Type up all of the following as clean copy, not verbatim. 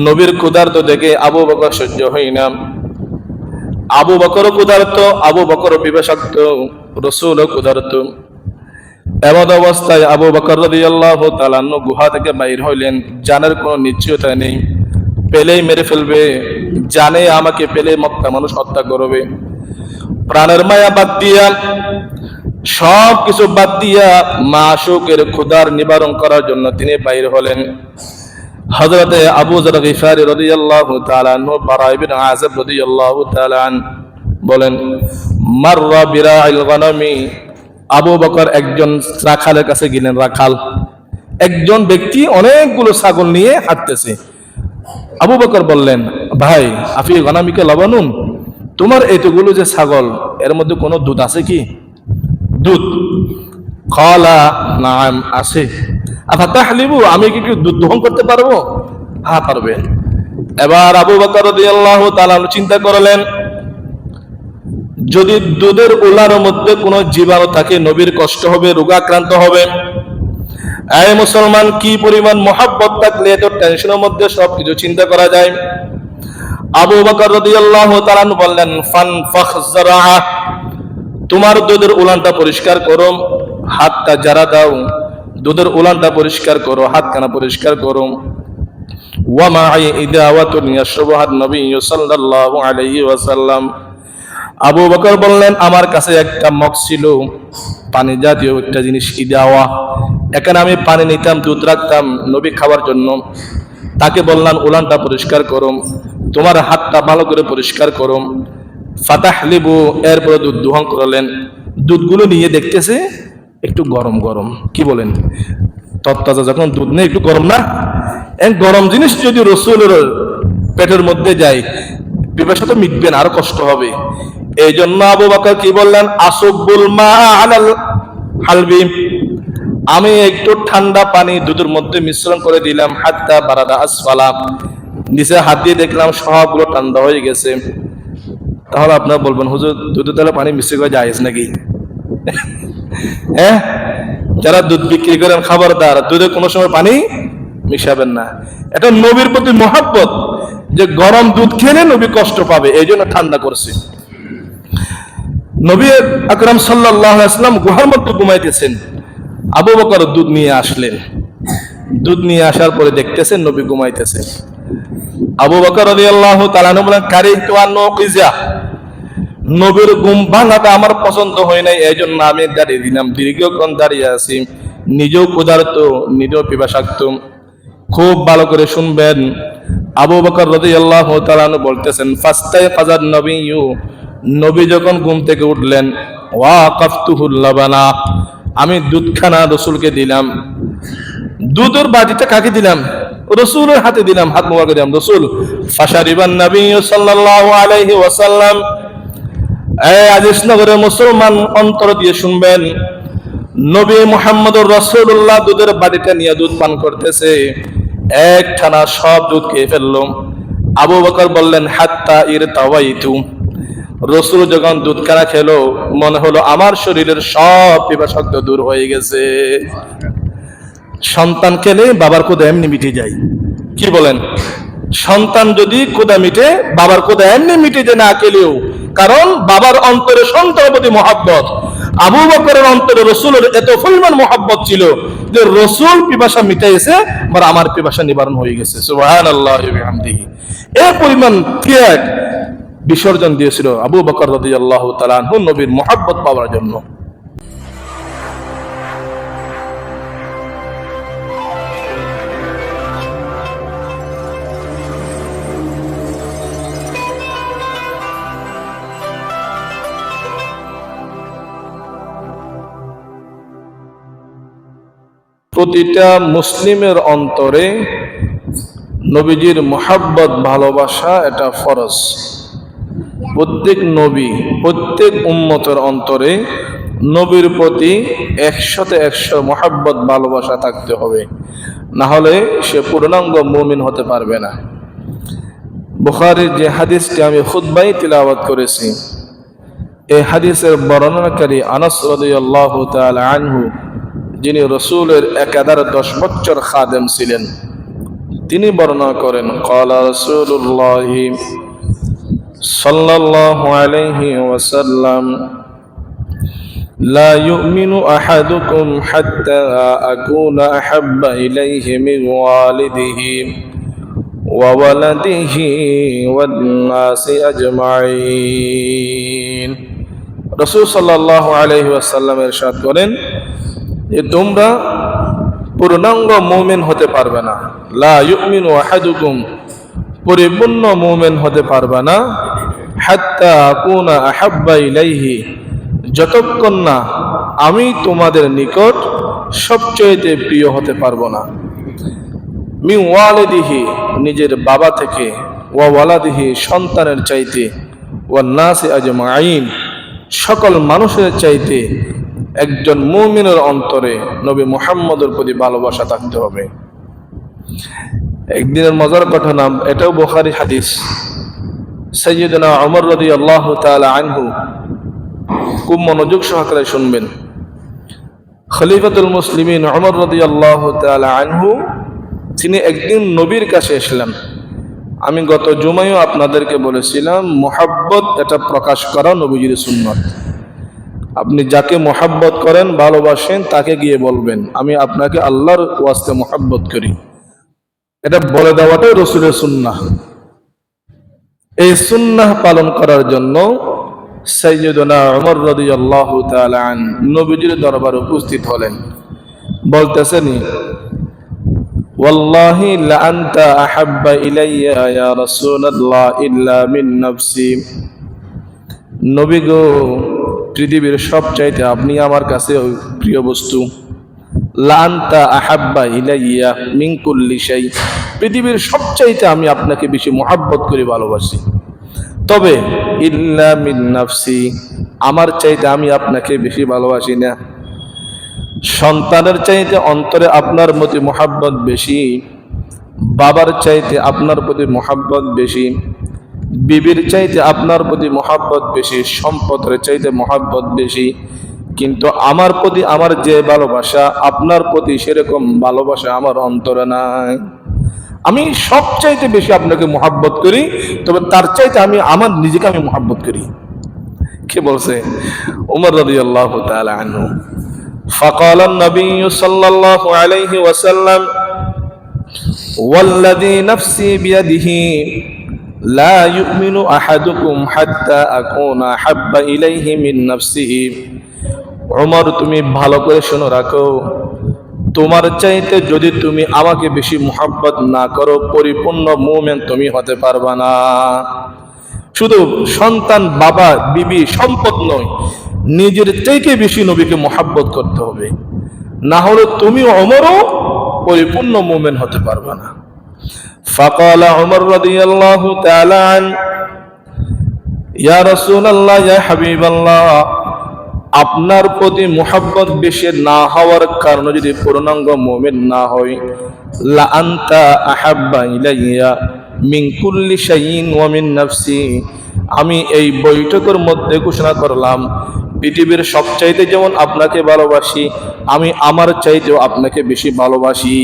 নবীর ক্ষুধার্ত দেখে আবু বকর সহ্য হয় না, আবু বকর ক্ষুধার্ত, আবু বকর পিপাসার্ত, রাসূলও ক্ষুধার্ত। এমন অবস্থায় আবু বকর রাদিয়াল্লাহু তাআলা আনহু গুহা থেকে বাইর হইলেন। জানের কোনো নিশ্চয়তা নেই, পেলেই মেরে ফেলবে, জানে আমাকে পেলে মক্কা মানুষ হত্যা করবে। প্রাণের মায়া বাদ দিয়া, সব কিছু বাদ দিয়া মাশউকের ক্ষুধার নিবারণ করার জন্য তিনি বাইর হলেন। হযরতে আবু যর গিফারি রাদিয়াল্লাহু তাআলা আনহু, বারা ইবনে আযিব রাদিয়াল্লাহু তাআলা আন বলেন, মাররা বিরাইল গনামি, আবু বকর একজন রাখালের কাছে গেলেন। রাখাল একজন ব্যক্তি অনেকগুলো ছাগল নিয়ে হাঁটতেছে। আবু বকর বললেন, ভাই আফি গনামিকে লবানুন, তোমার এতগুলো যে ছাগল, এর মধ্যে কোনো দুধ আছে কি? দুধ? ক্বালা নাম, আছে। আফাতাহলিবু, আমি কি দুধ দহন করতে পারবো? হ্যাঁ পারবেন। এবার আবু বকর রাদিয়াল্লাহু তাআলা চিন্তা করলেন, যদি দুধের উলার মধ্যে কোনো জীবাণু থাকে নবীর কষ্ট হবে, রোগাক্রান্ত হবে। এই মুসলমান, কি পরিমাণ মহব্বত থাকলে এত টেনশনের মধ্যে সবকিছু চিন্তা করা যায়। আবু বকর রাদিয়াল্লাহু তাআলা বললেন, ফানফাখজারা, তোমার দুধের উলানটা পরিষ্কার করো, হাতটা জারা দাও, দুধের উলানটা পরিষ্কার করো, হাতখানা পরিষ্কার করো। ওয়া মা'i ইদাওয়াতুন ইয়াশরাবুহা নবী সাল্লাল্লাহু আলাইহি ওয়াসাল্লাম। আবু বকর বললেন, আমার কাছে একটা মগ ছিল, পানি জাতীয় একটা জিনিস, ইদাওয়া। এখানে আমি পানি নিতাম, দুধ রাখতাম নবী খাওয়ার জন্য। তাকে বললাম, উলানটা পরিষ্কার করো, তোমার হাতটা ভালো করে পরিষ্কার করো। ফাতাহলিবু, এরপরে দুধ দোহন করলেন। দুধগুলো নিয়ে দেখতেছে একটু গরম গরম। কি বলেন? তত্তাজা যখন দুধ নেই, একটু গরম না? এক গরম জিনিস যদি রাসূলের পেটের মধ্যে যায়, পিপাসা তো মিটবে না, আরো কষ্ট হবে। এই জন্য আবু বকর কি বললেন, আসুবুল মা আলাল হালবি, আমি একটু ঠান্ডা পানি দুধের মধ্যে মিশ্রণ করে দিলাম। হাত্তা বারাদা আসফালা, নিচে হাত দিয়ে দেখলাম সবগুলো ঠান্ডা হয়ে গেছে। তাহলে আপনারা বলবেন, হুজুর দুধে তাহলে পানি মিশ্র করে জায়েজ নাকি? হ্যাঁ, যারা দুধ বিক্রি করেন খাবারদার, দুধে কোনো সময় পানি মিশাবেন না। এটা নবীর প্রতি মহব্বত, যে গরম দুধ খেলে নবী কষ্ট পাবে, এই জন্য ঠান্ডা করছে। নবী আকরাম সাল্লাল্লাহু আলাইহি ওয়াসাল্লাম গুহার মধ্যে ঘুমাইতেছেন। আবু বকর দুধ নিয়ে আসলেন। দুধ নিয়ে আসার পরে দেখতেছেন নবী ঘুমাইতেছে। আবু বকর রাদিয়াল্লাহু তাআলা বলেন, কারিতু আন নুকিজা, নবীর ঘুম ভাঙাটা আমার পছন্দ হয় নাই, এই জন্য আমি দাঁড়িয়ে দিলাম, দীর্ঘক্ষণ দাঁড়িয়ে আছি। নিজেও ক্ষুধার্ত, নিজেও পিপাসার্ত। খুব ভালো করে শুনবেন। আবু বকর রাদিয়াল্লাহু তাআলা বলতেছেন, ফাস্তাইকাযান নবিয়্যু, নবী যখন ঘুম থেকে উঠলেন, ওয়াকাফতুহুল লাবানা, আমি দুধখানা রাসূলকে দিলাম। দুধের বাটিটা কাকে দিলাম? রাসূলের হাতে দিলাম, হাত মোবারক দিলাম। রাসূল ফাশারিবান নবী সাল্লাল্লাহু আলাইহি ওয়াসাল্লাম। এই আজিজ নগরের মুসলমান, অন্তর দিয়ে শুনবেন। নবী মুহাম্মদুর রাসূলুল্লাহ দুধের বাটিটা নিয়ে দুধ পান করতেছে, একখানা সব দুধ খেয়ে ফেললো। আবু বকর বললেন, হাত্তা ইরতাওয়াইতু, রাসূল যখন দুধখানা খেলো, মনে হলো আমার শরীরের সব পিপাসার্থ দূর হয়ে গেছে। সন্তান খেলে বাবার ক্ষুধা এমনি মিটে যায়। কি বলেন? সন্তান যদি ক্ষুধা মিটে, বাবার ক্ষুধা এমনি মিটে যায় না খেলেও, কারণ বাবার অন্তরে সন্তানের প্রতি মহব্বত। আবু বকরের অন্তরে রাসূলের এত পরিমাণ মহব্বত ছিল যে রাসূল পিপাসা মিটাইছে, আমার পিপাসা নিবারণ হয়ে গেছে। সুবহানাল্লাহি ওয়া বিহামদিহি। এই পরিমাণ ত্যাগ বিসর্জন দিয়েছিল আবু বকর রাদিয়াল্লাহু তাআলা আনহু নবীর মহব্বত পাওয়ার জন্য। প্রতিটা মুসলিমের অন্তরে নবীজির মহব্বত, ভালোবাসা, এটা ফরজ। প্রত্যেক নবী, প্রত্যেক উম্মতের অন্তরে নবীর প্রতি 100% মহব্বত, ভালোবাসা থাকতে হবে, না হলে সে পূর্ণাঙ্গ মুমিন হতে পারবে না। বুখারীর যে হাদিসটি আমি খুতবায় তিলাওয়াত করেছি, এই হাদিসের বর্ণনাকারী আনাস রাদিয়াল্লাহু তাআলা আনহু, যিনি রাসূলের 10 বছর খাদেম ছিলেন, তিনি বর্ণনা করেন ক্বালা রাসূলুল্লাহ সাল্লাল্লাহু আলাইহি ওয়াসাল্লাম লা ইউমিনু আহাদুকুম হাত্তা আকুনা আহাব্বা ইলাইহি মিন ওয়ালিদিহি ওয়া ওয়ালাদিহি ওয়ান নাসি আজমাইন। রাসূল সাল্লাল্লাহু আলাইহি ওয়াসাল্লাম ইরশাদ করেন যে তোমরা পূর্ণাঙ্গ মুমিন হতে পারবে না, লা ইউমিনু আহাদুকুম পরিপূর্ণ মুমিন হতে পারবে না, হাত্তা আকুনা আহাব্বা ইলাইহি যতক্ষণ না আমি তোমাদের নিকট সবচেয়ে প্রিয় হতে পারবো না, মিন ওয়ালিদিহি নিজের বাবা থেকে, ওয়া ওয়ালাদিহি সন্তানের চাইতে, ওয়ান নাসি আজমাইন সকল মানুষের চাইতে একজন মুমিনের অন্তরে নবী মুহাম্মদের প্রতি ভালোবাসা থাকতে হবে। একদিনের মজার ঘটনা, এটাও বুখারী হাদিস। সাইয়্যিদনা ওমর রাদিয়াল্লাহু তাআলা আনহু, খুব মনোযোগ সহকারে শুনবেন। খলিফাতুল মুসলিমিন ওমর রাদিয়াল্লাহু তাআলা আনহু তিনি একদিন নবীর কাছে এসেলেন। আমি গত জুমায়ও আপনাদেরকে বলেছিলাম মুহাব্বত এটা প্রকাশ করা নবীজির সুন্নাত। আপনি যাকে মুহাব্বত করেন, ভালোবাসেন, তাকে গিয়ে বলবেন আমি আপনাকে আল্লাহর ওয়াস্তে মুহাব্বত করি, এটা বলে দেওয়াটাই রাসূলের সুন্নাহ। এই সুন্নাহ পালন করার জন্য সাইয়্যিদুনা ওমর রাদিয়াল্লাহু তাআলা নবীজির দরবারে উপস্থিত হলেন। বলতেছেন ওয়াল্লাহি লা আনতা আহাব্বা ইলাইয়া ইয়া রাসূলুল্লাহ ইল্লা মিন নাফসি। নবী গো, পৃথিবীর সবচাইতে আপনি আমার কাছে প্রিয় বস্তু। লা আনতা আহাব্বা ইলাইয়া মিন কুল্লি শাই, পৃথিবীর সবচাইতে আমি আপনাকে বেশি মুহাব্বত করি, ভালোবাসি। তবে ইল্লা মিন নাফসি, আমার চাইতে আমি আপনাকে বেশি ভালোবাসি না। সন্তানের চাইতে অন্তরে আপনার প্রতি মুহাব্বত বেশি, বাবার চাইতে আপনার প্রতি মুহাব্বত বেশি, বিবির চাইতে আপনার প্রতি মুহাব্বত বেশি, সম্পদের চাইতে মুহাব্বত বেশি, কিন্তু আমার প্রতি আমার যে ভালোবাসা আপনার প্রতি সেরকম ভালোবাসা আমার অন্তরে নাই। আমি সবচাইতে বেশি আপনাকে মুহাব্বত করি, তবে তার চাইতে আমি আমার নিজেকে আমি মুহাব্বত করি। কে বলছে? ওমর রাদিয়াল্লাহু তাআলা আনহু। فقال النبي صلى الله عليه وسلم والذي نفسي بيده لا يؤمن أحدكم حتى أكون أحب إليه من نفسه। ওমর, তুমি ভালো করে শুনে রাখো, তোমার চাইতে যদি তুমি আমাকে বেশি মুহাব্বত না করো, পরিপূর্ণ মুমিন তুমি হতে পারবা না। শুধু সন্তান, বাবা, বিবি, সম্পদ নয়, নিজের থেকে বেশি নবীকে মুহাব্বত করতে হবে, না হলে তুমি ওমরও পরিপূর্ণ মুমিন হতে পারবে না। ফাকালা ওমর রাদিয়াল্লাহু তাআলা আন ইয়া রাসূলুল্লাহ, ইয়া হাবিবাল্লাহ, আপনার প্রতি মুহাব্বত বেশি না হওয়ার কারণে যদি পূর্ণাঙ্গ মুমিন না হই, লা আনতা আহাব্বা ইলাইয়া মিন কুল্লি শাইইন ওয়া মিন নাফসি, আমি এই বৈঠকের মধ্যে ঘোষণা করলাম পৃথিবীর সবচাইতে যেমন আপনাকে ভালোবাসি, আমি আমার চাইতেও আপনাকে বেশি ভালোবাসি।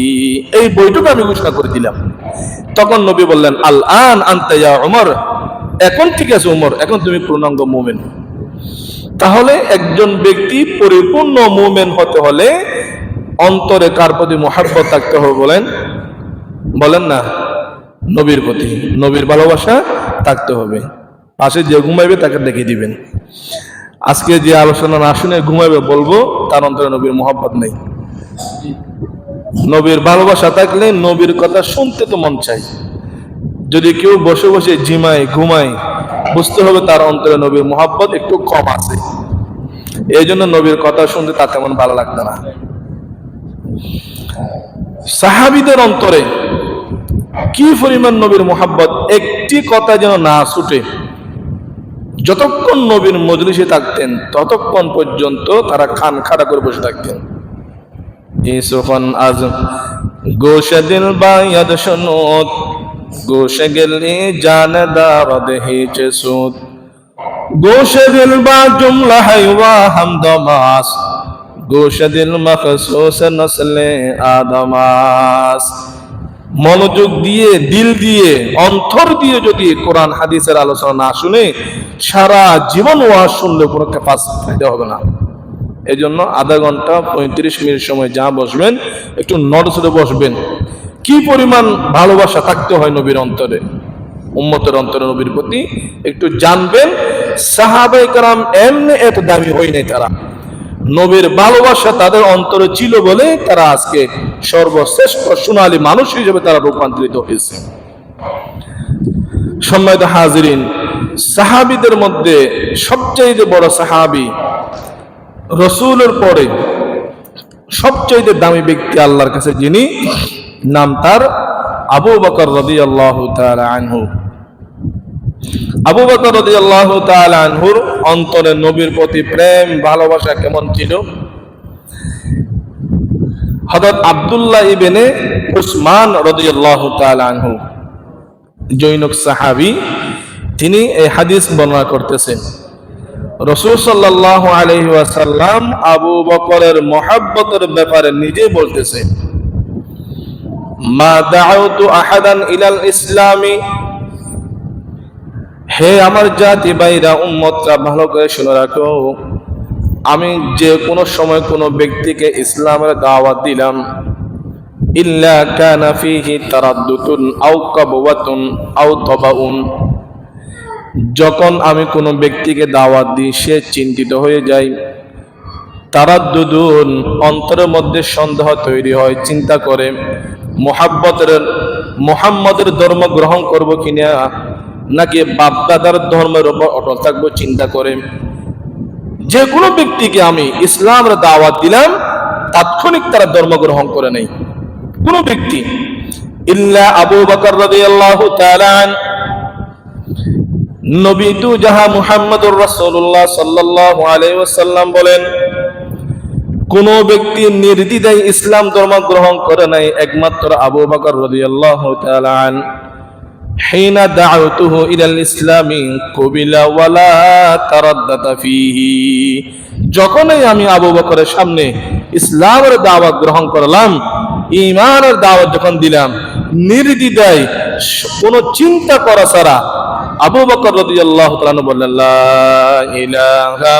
এই বৈঠকে আমি ঘোষণা করে দিলাম। তখন নবী বললেন আল আন আনতা ইয়া ওমর, এখন ঠিক আছে ওমর, এখন তুমি পূর্ণাঙ্গ মুমিন। তাহলে একজন ব্যক্তি পরিপূর্ণ মুমিন হতে হলে অন্তরে কার প্রতি মুহাব্বত থাকতে হবে? বলেন না, নবীর প্রতি, নবীর ভালোবাসা থাকতে হবে। পাশে যে ঘুমাইবে তাকে দেখে দিবেন। আজকে যে আলোচনা না শুনে ঘুমাইবে বলবো তার অন্তরে নবীর মুহাব্বত নেই। নবীর ভালোবাসা থাকলে নবীর কথা শুনতে তো মন চাই। যদি কেউ বসে বসে জিমায়, ঘুমায়, বুঝতে হবে তার অন্তরে নবীর মুহাব্বত একটু কম আছে। এই জন্য নবীর কথা শুনতে তার তেমন ভালো লাগতো না। সাহাবীদের অন্তরে কি পরিমাণ নবীর মুহাব্বত, একটি কথা যেন না ছুটে। যতক্ষণ নবীর মজলিসে থাকতেন ততক্ষণ পর্যন্ত তারা কান খাড়া করে বসে থাকতেন। ইসফান আজম গোশে দিল বায়াদ শুনুত, গোশে গেলি জানদার দেহিছে সুদ, গোশে দিল বা জুমলা হাইওয়া হামদমাস, গোশে দিল মখসুস নসলে আদমাস। মনোযোগ দিয়ে, দিল দিয়ে, অন্তর দিয়ে যদি কোরআন হাদিসের আলোচনা না শুনে সারা জীবন ওয়াজ শুনলে কোনো ফায়দা হবে না। এই জন্য আধা ঘন্টা 35 মিনিট সময় যা বসবেন একটু নড়চড়ে বসবেন। কি পরিমাণ ভালোবাসা থাকতে হয় নবীর অন্তরে, উম্মতের অন্তরে নবীর প্রতি একটু জানবেন। সাহাবায়ে কেরাম এমনি এত দামি হয় নাই, তারা নবীর ভালোবাসা তাদের অন্তরে ছিল বলে তারা আজকে সর্বশ্রেষ্ঠ সোনালী মানুষ হিসেবে তারা রূপান্তরিত হয়েছে। সম্মানিত হাজিরিন, সাহাবীদের মধ্যে সবচেয়ে বড় সাহাবী, রাসূলের পরে সবচেয়ে দামি ব্যক্তি আল্লাহর কাছে যিনি, নাম তার আবু বকর রাদিয়াল্লাহু তাআলা আনহু। আবু বকর রাদিয়াল্লাহু তাআলা আনহুর অন্তরে নবীর প্রতি প্রেম ভালোবাসা কেমন ছিল? হযরত আব্দুল্লাহ ইবনে উসমান রাদিয়াল্লাহু তাআলা আনহু, জৈনক সাহাবী, তিনি এই হাদিস বর্ণনা করতেছেন। রাসূল সাল্লাল্লাহু আলাইহি ওয়াসাল্লাম আবু বকরের মহব্বতের ব্যাপারে নিজে বলতেছেন, মা দাউতু আহাদান ইলাল ইসলামি, হে আমার জাতি ভাইরা, উম্মতরা, ভালো করে শুনে রাখো, আমি যে কোনো সময় কোনো ব্যক্তিকে ইসলামের দাওয়াত দিলাম, ইল্লা কানা ফীহি তারাদ্দুতুন আও কাবওয়াতুন আও তাবাউন, যখন আমি কোনো ব্যক্তিকে দাওয়াত দিই সে চিন্তিত হয়ে যায়, তারাদ্দুদুন, অন্তরের মধ্যে সন্দেহ তৈরি হয়, চিন্তা করে মুহাম্মদের ধর্ম গ্রহণ করব কিনা, নাকি বাপদাদার ধর্মের উপর অটল থাকবো, চিন্তা করে। যে কোনো ব্যক্তিকে আমি ইসলামের দাওয়াত দিলাম তাৎক্ষণিক তারা ধর্ম গ্রহণ করে নেই কোনো ব্যক্তি, ইল্লা আবু বকর রাদিয়াল্লাহু তাআলা আন, নবী দু জাহান মুহাম্মদুর রাসূলুল্লাহ সাল্লাল্লাহু আলাইহি ওয়াসাল্লাম বলেন, কোন ব্যক্তি নির্দ্বিধায় ইসলাম ধর্ম গ্রহণ করে নাই একমাত্র আবু বকর রাদিয়াল্লাহু তাআলা আন। হিনা দাউতুহু ইলাল ইসলামি কুবিলা ওয়ালা তারাদ্দাতা ফীহি, যখনই আমি আবু বকরের সামনে ইসলামের দাওয়াত গ্রহণ করলাম, ঈমানের দাওয়াত যখন দিলাম, নির্দ্বিধায় কোনো চিন্তা করা ছাড়া আবু বকর রাদিয়াল্লাহু তাআলা আনহু বললেন, লা ইলাহা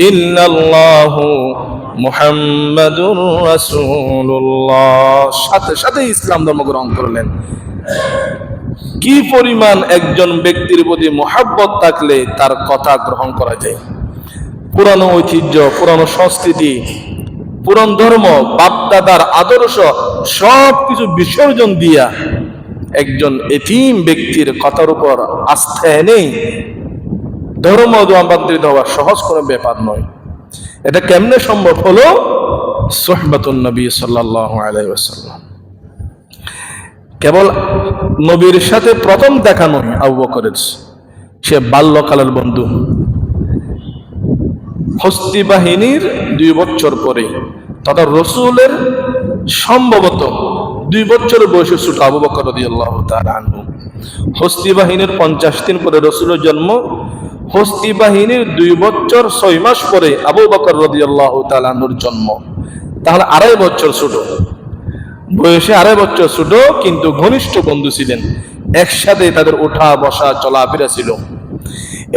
ইল্লাল্লাহু মুহাম্মাদুর রাসূলুল্লাহ, সাথে সাথে ইসলাম ধর্ম গ্রহণ করলেন। কি পরিমাণ একজন ব্যক্তির প্রতি মহব্বত থাকলে তার কথা গ্রহণ করা যায়। পুরানো ঐতিহ্য, পুরানো সংস্কৃতি, পুরান ধর্ম, বাপদাদার আদর্শ সবকিছু বিসর্জন দিয়া একজন এতিম ব্যক্তির কথার উপর আস্থা নেই ধর্ম রূপান্তরিত হওয়া সহজ কোনো ব্যাপার নয়। এটা কেমনে সম্ভব হলো? সুহবাতুন নবী সাল্লাল্লাহু আলাইহি ওয়াসাল্লাম। কেবল নবীর সাথে প্রথম দেখা নয় আবু বকরের, সে বাল্যকালের বন্ধু। হস্তি বাহিনীর 2 বছর পরে, তথা রসুলের সম্ভবত 2 বছর বয়সে ছোট আবু বকর রাদিয়াল্লাহু তাআলা আনহু। হস্তি বাহিনীর 50 দিন পরে রসুলের জন্ম, হস্তি বাহিনীর 2 বছর 6 মাস পরে আবু বকর রাদিয়াল্লাহু তাআলা আনহুর জন্ম। তাহলে 2.5 বছর ছোট বয়সে, 2.5 বছর ছোট, কিন্তু ঘনিষ্ঠ বন্ধু ছিলেন, একসাথে তাদের ওঠা বসা চলাফেরা ছিল।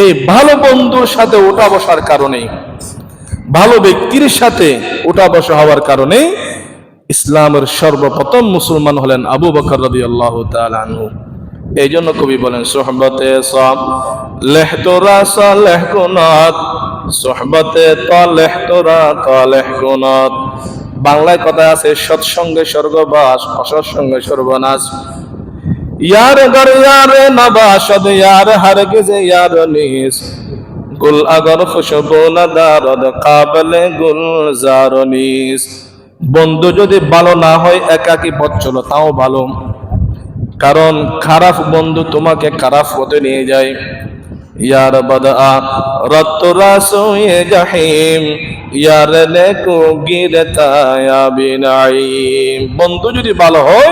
এই ভালো বন্ধুর সাথে ওঠা বসার কারণে, ভালো ব্যক্তির সাথে ওঠা বসা হওয়ার কারণে ইসলামের সর্বপ্রথম মুসলমান হলেন আবু বকর রাদিয়াল্লাহু তাআলা আনহু। এই জন্য কবি বলেন, সোহবতে সালেহ তোরা সালেহ গুনাত, সোহবতে তালেহ তোরা তালেহ গুনাত। বাংলায় কথা আছে, সৎসঙ্গে স্বর্গবাস, অসৎসঙ্গে সর্বনাশ। ইয়ার গর ইয়ার নবাসদ, ইয়ার হরগিজ ইয়ার নিস, গুল আগর খুশবু নদারদ কাবলে গুলজার নিস। বন্ধু যদি ভালো না হয় একাকী পথ চলো তাও ভালো, কারণ খারাপ বন্ধু তোমাকে খারাপ পথে নিয়ে যায়। ইয়ার বদআ রত রাসুয়ে জাহিম, ইয়ার নেকু গিরতা ইয়া বিনাইম। বন্ধু যদি ভালো হয়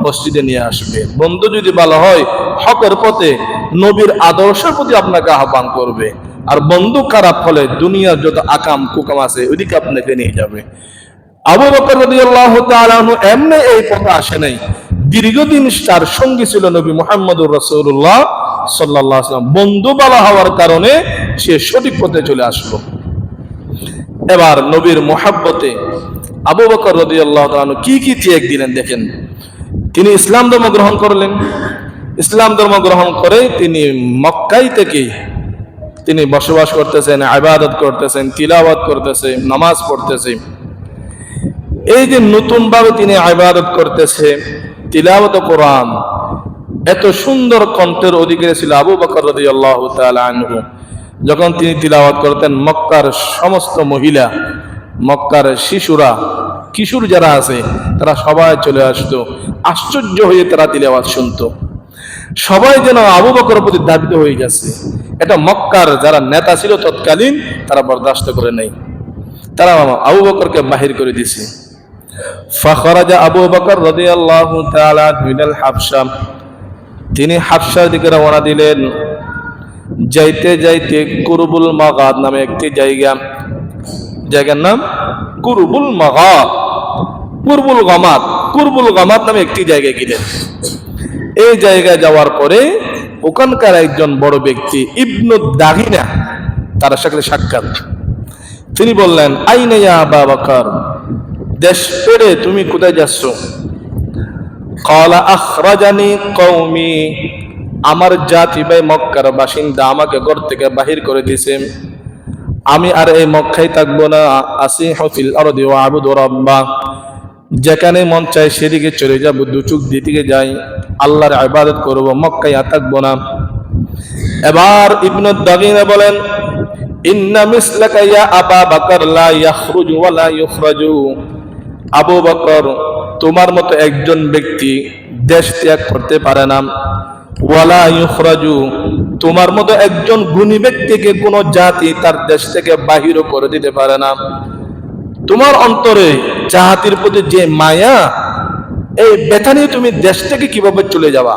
মসজিদে নিয়ে আসবে, বন্ধু যদি ভালো হয় হকের পথে নবীর আদর্শের প্রতি আপনাকে আহ্বান করবে। আর বন্ধু খারাপ হলে দুনিয়ার যত আকাম কুকাম আছে ওইদিকে আপনাকে নিয়ে যাবে। আবু বকর রাদিয়াল্লাহু তাআলা আনহু এমনি এই পথে আসে নাই, দীর্ঘদিন তার সঙ্গী ছিল নবী মুহাম্মদুর রাসূলুল্লাহ সাল্লাল্লাহু আলাইহি ওয়াসাল্লাম। বন্ধু ভালো হওয়ার কারণে সে সঠিক পথে চলে আসলো। এবার নবীর মুহাব্বতে আবু বকর রাদিয়াল্লাহু তাআলা আনহু কি কি ত্যাগ দিলেন দেখেন। তিনি ইসলাম ধর্ম গ্রহণ করলেন। ইসলাম ধর্ম গ্রহণ করে তিনি মক্কায় থেকে তিনি বসবাস করতেছেন, ইবাদত করতেছেন, তিলাওয়াত করতেছেন, নামাজ পড়তেছেন। এই যে নতুন ভাবে তিনি ইবাদত করতেছে, তিলাওয়াত কোরআন, এত সুন্দর কণ্ঠের অধিকারী ছিল আবু বকর রাদিয়াল্লাহু তাআলা আনহু। যখন তিনি তিলাওয়াত করতেন, মক্কার সমস্ত মহিলা, মক্কার শিশুরা, কিশোর যারা আছে তারা সবাই চলে আসতো, আশ্চর্য হয়ে তারা তিলাওয়াত শুনতো। সবাই যেন আবু বকরের প্রতি ধাবিত হয়ে গেছে। এটা মক্কার যারা নেতা ছিল তৎকালীন, তারা বরদাস্ত করে নেই, তারা আবু বকরকে বাহির করে দিয়েছে। ফাখরাজা আবু বকর রাদিয়াল্লাহু তাআলা মিনাল হাবশা, তিনি হাবশার দিকে রওনা দিলেন। যাইতে যাইতে কুরবুল মাগাদ নামে একটি জায়গার নাম কুরবুল মাগাদ, কুরবুল গামাত নামে একটি জায়গায় গেলেন। এই জায়গায় যাওয়ার পরে ওখানকার একজন বড় ব্যক্তি ইবনু দাগিনা, তার সাথে সাক্ষাৎ। তিনি বললেন, আইনা ইয়া আবা বকর, দেশ ছেড়ে তুমি কোথায় যাচ্ছ? ক্বালা আখরাজানি কওমি, আমার জাতি ভাই মক্কার বাসিন্দা আমাকে ঘর থেকে বাহির করে দিয়েছে, আমি আর এই মক্কায় থাকবো না। আসিহু ফিল আরদি ওয়া আবুদু রাব্বা, যেখানে মন চায় সেদিকে চলে যাব, দু চোখ দিকে যাই, আল্লাহর ইবাদত করব, মক্কায় আর থাকবো না। এবার ইবনু দাগিনা বলেন, ইন্না মিসলাকা ইয়া আবা বকর লা ইয়াখরুজু ওয়া লা ইখরাজু, আবু বকর তোমার মতো একজন ব্যক্তি দেশ ত্যাগ করতে পারে না, ওয়ালা ইখরাজু, তোমার মতো একজন গুণী ব্যক্তিকে কোন জাতি তার দেশ থেকে বাহির করে দিতে পারে না। তোমার অন্তরে জাতির প্রতি যে মায়া, এই ব্যথা নিয়ে তুমি দেশ থেকে কিভাবে চলে যাবা?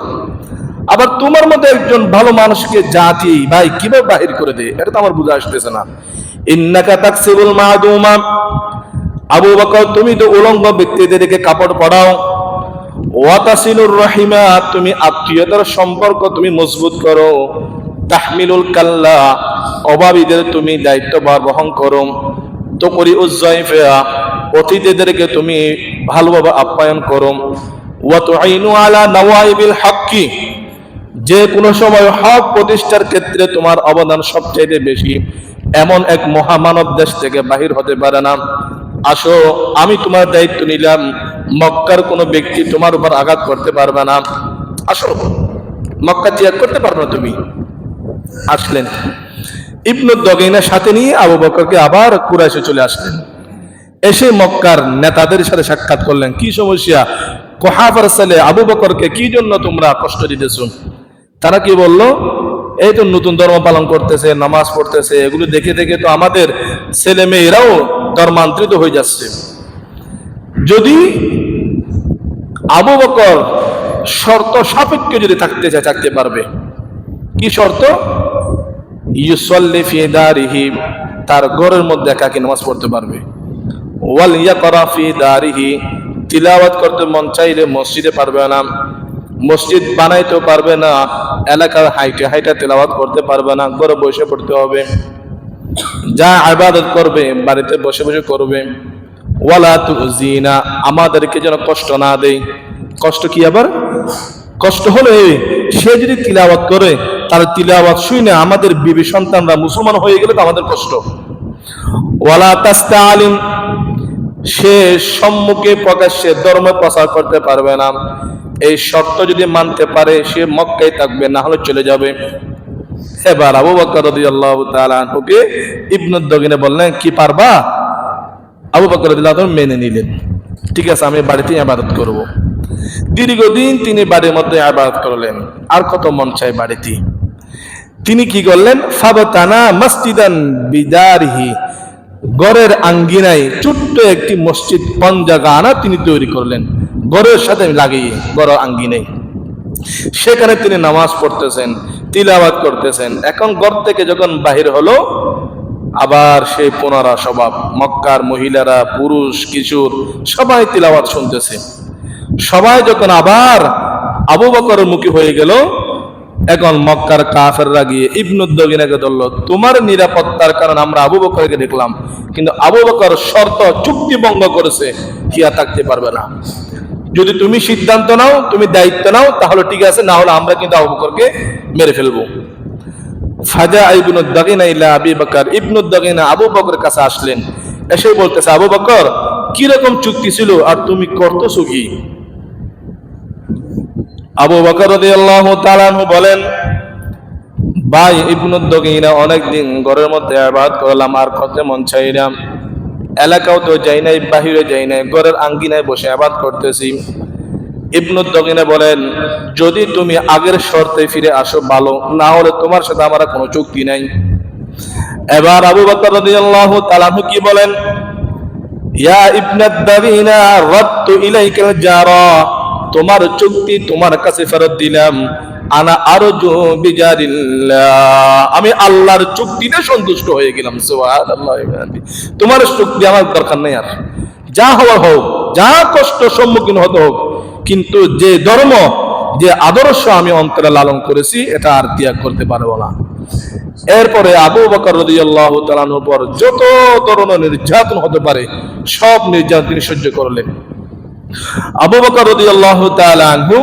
আবার তোমার মতো একজন ভালো মানুষকে জাতি ভাই কিভাবে বাহির করে দেয়, এটা তো আমার বুঝে আসতেছে না। ইন্নাকা তাকসিবুল মাদুমা, আবু বকর তুমি তো উলঙ্গ ব্যক্তিদেরকে কাপড় পরাও। ওয়াতাসিলুর রাহিমা, তুমি আত্মীয়তার সম্পর্ক তুমি মজবুত করো। তাহমিলুল কাল্লা, অভাবীদের তুমি দায়িত্বভার বহন করো। তুকরি উজ্জাইফা, অতিথিদেরকে তুমি ভালোভাবে আপ্যায়ন করো। ওয়া তুইনু আলা নওয়াইবিল হক্কি, যে কোনো সময় হক প্রতিষ্ঠার ক্ষেত্রে তোমার অবদান সবচেয়ে বেশি। এমন এক মহামানব দেশ থেকে বাহির হতে পারে না। আসো, আমি তোমার দায়িত্ব নিলাম, মক্কার কোনো ব্যক্তি তোমার উপর আঘাত করতে পারবে না। আসো, মক্কা ত্যাগ করতে পারবে না তুমি। আসলেন, ইবনু দাগিনার সাথে নিয়ে আবু বকরকে আবার কুরাইশে চলে আসলেন। এসে মক্কার নেতাদের সাথে সাক্ষাৎ করলেন। কি সমস্যা? কুহাফার ছেলে আবু বকরকে কি জন্য তোমরা কষ্ট দিতেছ? তারা কি বলল, এই তো নতুন ধর্ম পালন করতেছে, নামাজ পড়তেছে, এগুলো দেখে দেখে তো আমাদের ছেলে মেয়েরাও ধর্মান্তরিত হয়ে যাচ্ছে। যদি আবু বকর শর্ত সাপেক্ষে যদি থাকতে চায়, থাকতে পারবে। কি শর্ত? ইউসাল্লি ফি দারিহি, তার ঘরের মধ্যে একাকী নামাজ পড়তে পারবে। ওয়াল ইয়াকরা ফি দারিহি, তিলাওয়াত করতে মন চাইলে মসজিদে পারবে না, মসজিদ বানাইতে পারবে না, এলাকার হাইটে হাইটে তিলাওয়াত করতে পারবে না, ঘরে বসে পড়তে হবে। যা ইবাদত করবে বাড়িতে বসে বসে করবে। ওয়ালা তুজিনা, আমাদেরকে যেন কষ্ট না দেয়। কষ্ট কি? আবার কষ্ট হলে সে যদি তিলাওয়াত করে, তার তিলাওয়াত শুনে আমাদের বিবি সন্তানরা মুসলমান হয়ে গেলে তো আমাদের কষ্ট। ওয়ালা তাস্তালিম, সে সম্মুখে প্রকাশ্যে ধর্ম প্রচার করতে পারবে না। এই শর্ত যদি মানতে পারে সে মক্কায় থাকবে, না হলে চলে যাবে। এবার আবু বকর রাদিয়াল্লাহু তাআলা আনহুকে ইবনু দাগিনা বললেন, কি পারবা? আবু বকর রাদিয়াল্লাহু তাআলা মেনে নিলেন। ঠিক আছে, আমি বাড়িতে ইবাদত করব। দীর্ঘদিন তিনি বাড়ির মধ্যে ইবাদত করলেন। আর কত মন চায় বাড়িতে। তিনি কি করলেন? ফাবতানা মসজিদান বিদারিহি, ঘরের আঙ্গিনায় ছোট্ট একটি মসজিদ পঞ্জাগানা তিনি তৈরি করলেন, ঘরের সাথে লাগিয়ে, ঘরের আঙ্গিনায়। সেখানে তিনি নামাজ পড়তেছেন, তিলাওয়াত করতেছেন। এখন ঘর থেকে যখন বাহির হলো, আবার সেই পুনরা স্বভাব। মক্কার মহিলারা, পুরুষ, কিশোর সবাই তিলাওয়াত শুনতেছে। সবাই যখন আবার আবু বকরের মুখী হয়ে গেল, এখন মক্কার কাফেররা গিয়ে ইবনুদ দগিনাকে ধরল, তোমার নিরাপত্তার কারণে আমরা আবু বকরকে দেখলাম, কিন্তু আবু বকর শর্ত চুক্তি ভঙ্গ করেছে, হিয়া থাকতে পারবে না। যদি তুমি সিদ্ধান্ত নাও, তুমি দায়িত্ব নাও, তাহলে ঠিক আছে, না হলে আমরা কিন্তু আবু বকরকে মেরে ফেলবো। ফাজা ইবনুদ দাগিনা ইলা আবি বকর, ইবনুদ দাগিনা আবু বকরের কাছে আসলেন, এসে বলতেছে, আবু বকর কিরকম চুক্তি ছিল আর তুমি করতেছো কি? আবু বকর রাদিয়াল্লাহু তাআলা আনহু বলেন, ভাই ইবনুদ দাগিনা, অনেকদিন ঘরের মধ্যে ইবাদত করলাম আর করতে মন চাই না, এলাকাও তো যাই নাই, বাহিরে যাই নাই, ঘরের আঙ্গিনায় বসে ইবাদত করতেছি। ইবনুদ দাগিনা বলেন, যদি তুমি আগের শর্তে ফিরে আসো ভালো, না হলে তোমার সাথে আমার কোনো চুক্তি নাই। এবার আবু বকর রাদিয়াল্লাহু তাআলা আনহু কি বলেন, ইয়া ইবনুদ দাগিনা রাদ্দু ইলাইকাল জারা, তোমার চুক্তি তোমার কাছে ফেরত দিলাম। আনা আরজু বিজারিল্লাহ, আমি আল্লাহর চুক্তিতে সন্তুষ্ট হয়ে গেলাম। সুবহানাল্লাহ, তোমার চুক্তি আমার দরকার নেই, আর যা হওয়া হোক, যা কষ্ট সম্মুখীন হতে হোক, কিন্তু যে ধর্ম, যে আদর্শ আমি অন্তরে লালন করেছি, এটা আর ত্যাগ করতে পারবো না। এরপরে আবু বকর রাদিয়াল্লাহু তাআলার উপর যত ধরনের নির্যাতন হতে পারে সব নির্যাতন তিনি সহ্য করলেন। আবু বকর রাদিয়াল্লাহু তাআলা আনহু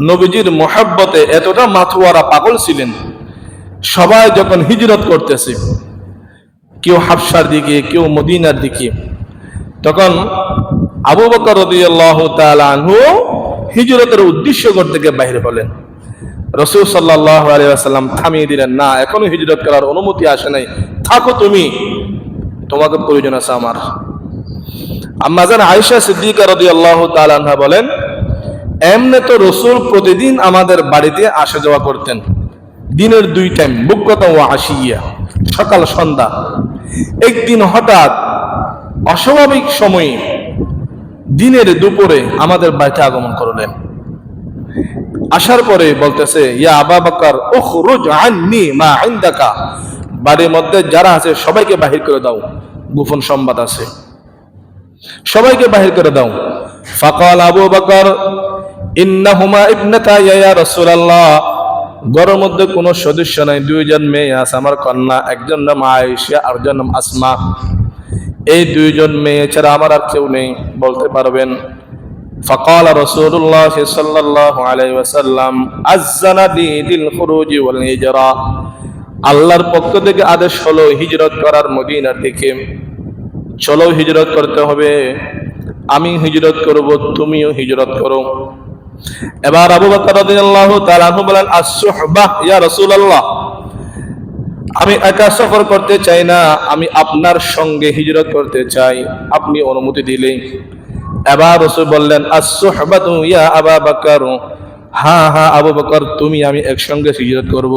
নবীজির মুহাব্বতে এতটা মাথোয়ারা পাগল ছিলেন, সবাই যখন হিজরত করতেছে, কেউ হাবশার দিকে, কেউ মদিনার দিকে, তখন আবু বকর রাদিয়াল্লাহু তাআলা আনহু হিজরতের উদ্দেশ্য করতে গিয়ে বাইরে হলেন। রাসূল সাল্লাল্লাহু আলাইহি ওয়াসাল্লাম থামিয়ে দিলেন, না, এখনো হিজরত করার অনুমতি আসে নাই, থাকো তুমি, তোমাকে প্রয়োজন আছে আমার। আম্মা জান আয়েশা সিদ্দিকা রাদিয়াল্লাহু তাআলা আনহা বলেন, এমনি তো রাসূল প্রতিদিন আমাদের বাড়িতে আসা যাওয়া করতেন, দিনের 2 টাইম, বুকরাতা ওয়া আশিয়া, সকাল সন্ধ্যা। একদিন হঠাৎ অস্বাভাবিক সময়ে দিনের দুপুরে আমাদের বাড়িতে আগমন করলেন। আসার পরে বলতেছে, ইয়া আবু বকর উখরুজ আন্নী মা ইনদাকা, বাড়ির মধ্যে যারা আছে সবাইকে বাহির করে দাও, গোপন সংবাদ আছে, সবাইকে বাহির করে দাও। ফাকাল আবু বকর ইন্নাহুমা ইবনাতা ইয়া রাসূলুল্লাহ, ঘরের মধ্যে কোনো সদস্য নাই, 2 জন মেয়ে আছে, আমার কন্যা, একজন নাম আয়েশা আর একজন নাম আসমা, এই 2 জন মেয়ে ছাড়া আমার আর কেউ নেই, বলতে পারবেন। ফাকাল রাসূলুল্লাহ সাল্লাল্লাহু আলাইহি ওয়াসাল্লাম আযযানা বিল খুরুজি ওয়াল হিজরা, আল্লাহর পক্ষ থেকে আদেশ হলো হিজরত করার মদিনার দিকে, চলো হিজরত করতে হবে, আমি হিজরত করব, তুমিও হিজরত করো। এবার আবু বকর রাদিয়াল্লাহু তাআলা আনহু বলেন, আস-সুহবাহ ইয়া রাসূলুল্লাহ, আমি একা সফর করতে চাই না, আমি আপনার সঙ্গে হিজরত করতে চাই, আপনি অনুমতি দিলেই। এবার রাসূল বললেন, আস-সুহবাতু ইয়া আবু বকর, হ্যাঁ হ্যাঁ আবু বকর, তুমি আমি একসঙ্গে হিজরত করব,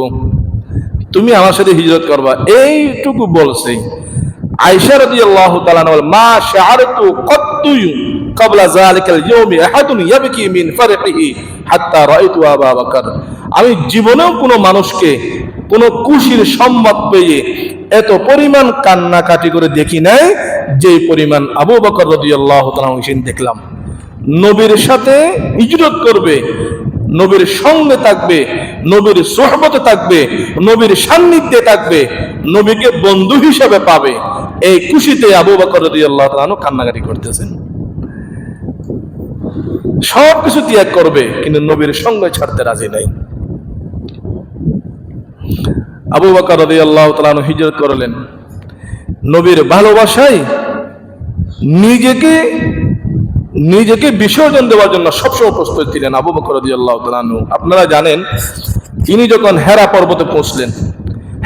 তুমি আমার সাথে হিজরত করবা, এইটুকু বলছে। আয়েশা রাদিয়াল্লাহু তাআলা বলেন, মা শাআরতু কত্তু ক্বাবলা যালিকাল ইয়াউমি আহাদুন ইয়াবকি মিন ফারহিহি হাত্তা রাআইতু আবু বকর, আমি জীবনেও কোনো মানুষকে কোনো খুশির সংবাদ পেয়ে এত পরিমাণ কান্নাকাটি করে দেখি নাই, যে পরিমাণ আবু বকর রাদিয়াল্লাহু তাআলা দেখলাম। নবীর সাথে হিজরত করবে, নবীর সঙ্গে থাকবে, নবীর সোহবতে থাকবে, নবীর সান্নিধ্যে থাকবে, নবীকে বন্ধু হিসেবে পাবে, এই খুশিতে আবু বকর রাদিয়াল্লাহু তাআলা কান্নাকাটি করতেছেন। সবকিছু ত্যাগ করবে, কিন্তু নবীর সঙ্গে ছাড়তে রাজি নাই। আবু বকর রাদিয়াল্লাহু তাআলা হিজরত করলেন, নবীর ভালোবাসায় নিজেকে বিসর্জন দেওয়ার জন্য সবসময় প্রস্তুত ছিলেন আবু বকর রাদিয়াল্লাহু তাআলা। আপনারা জানেন, তিনি যখন হেরা পর্বতে পৌঁছলেন,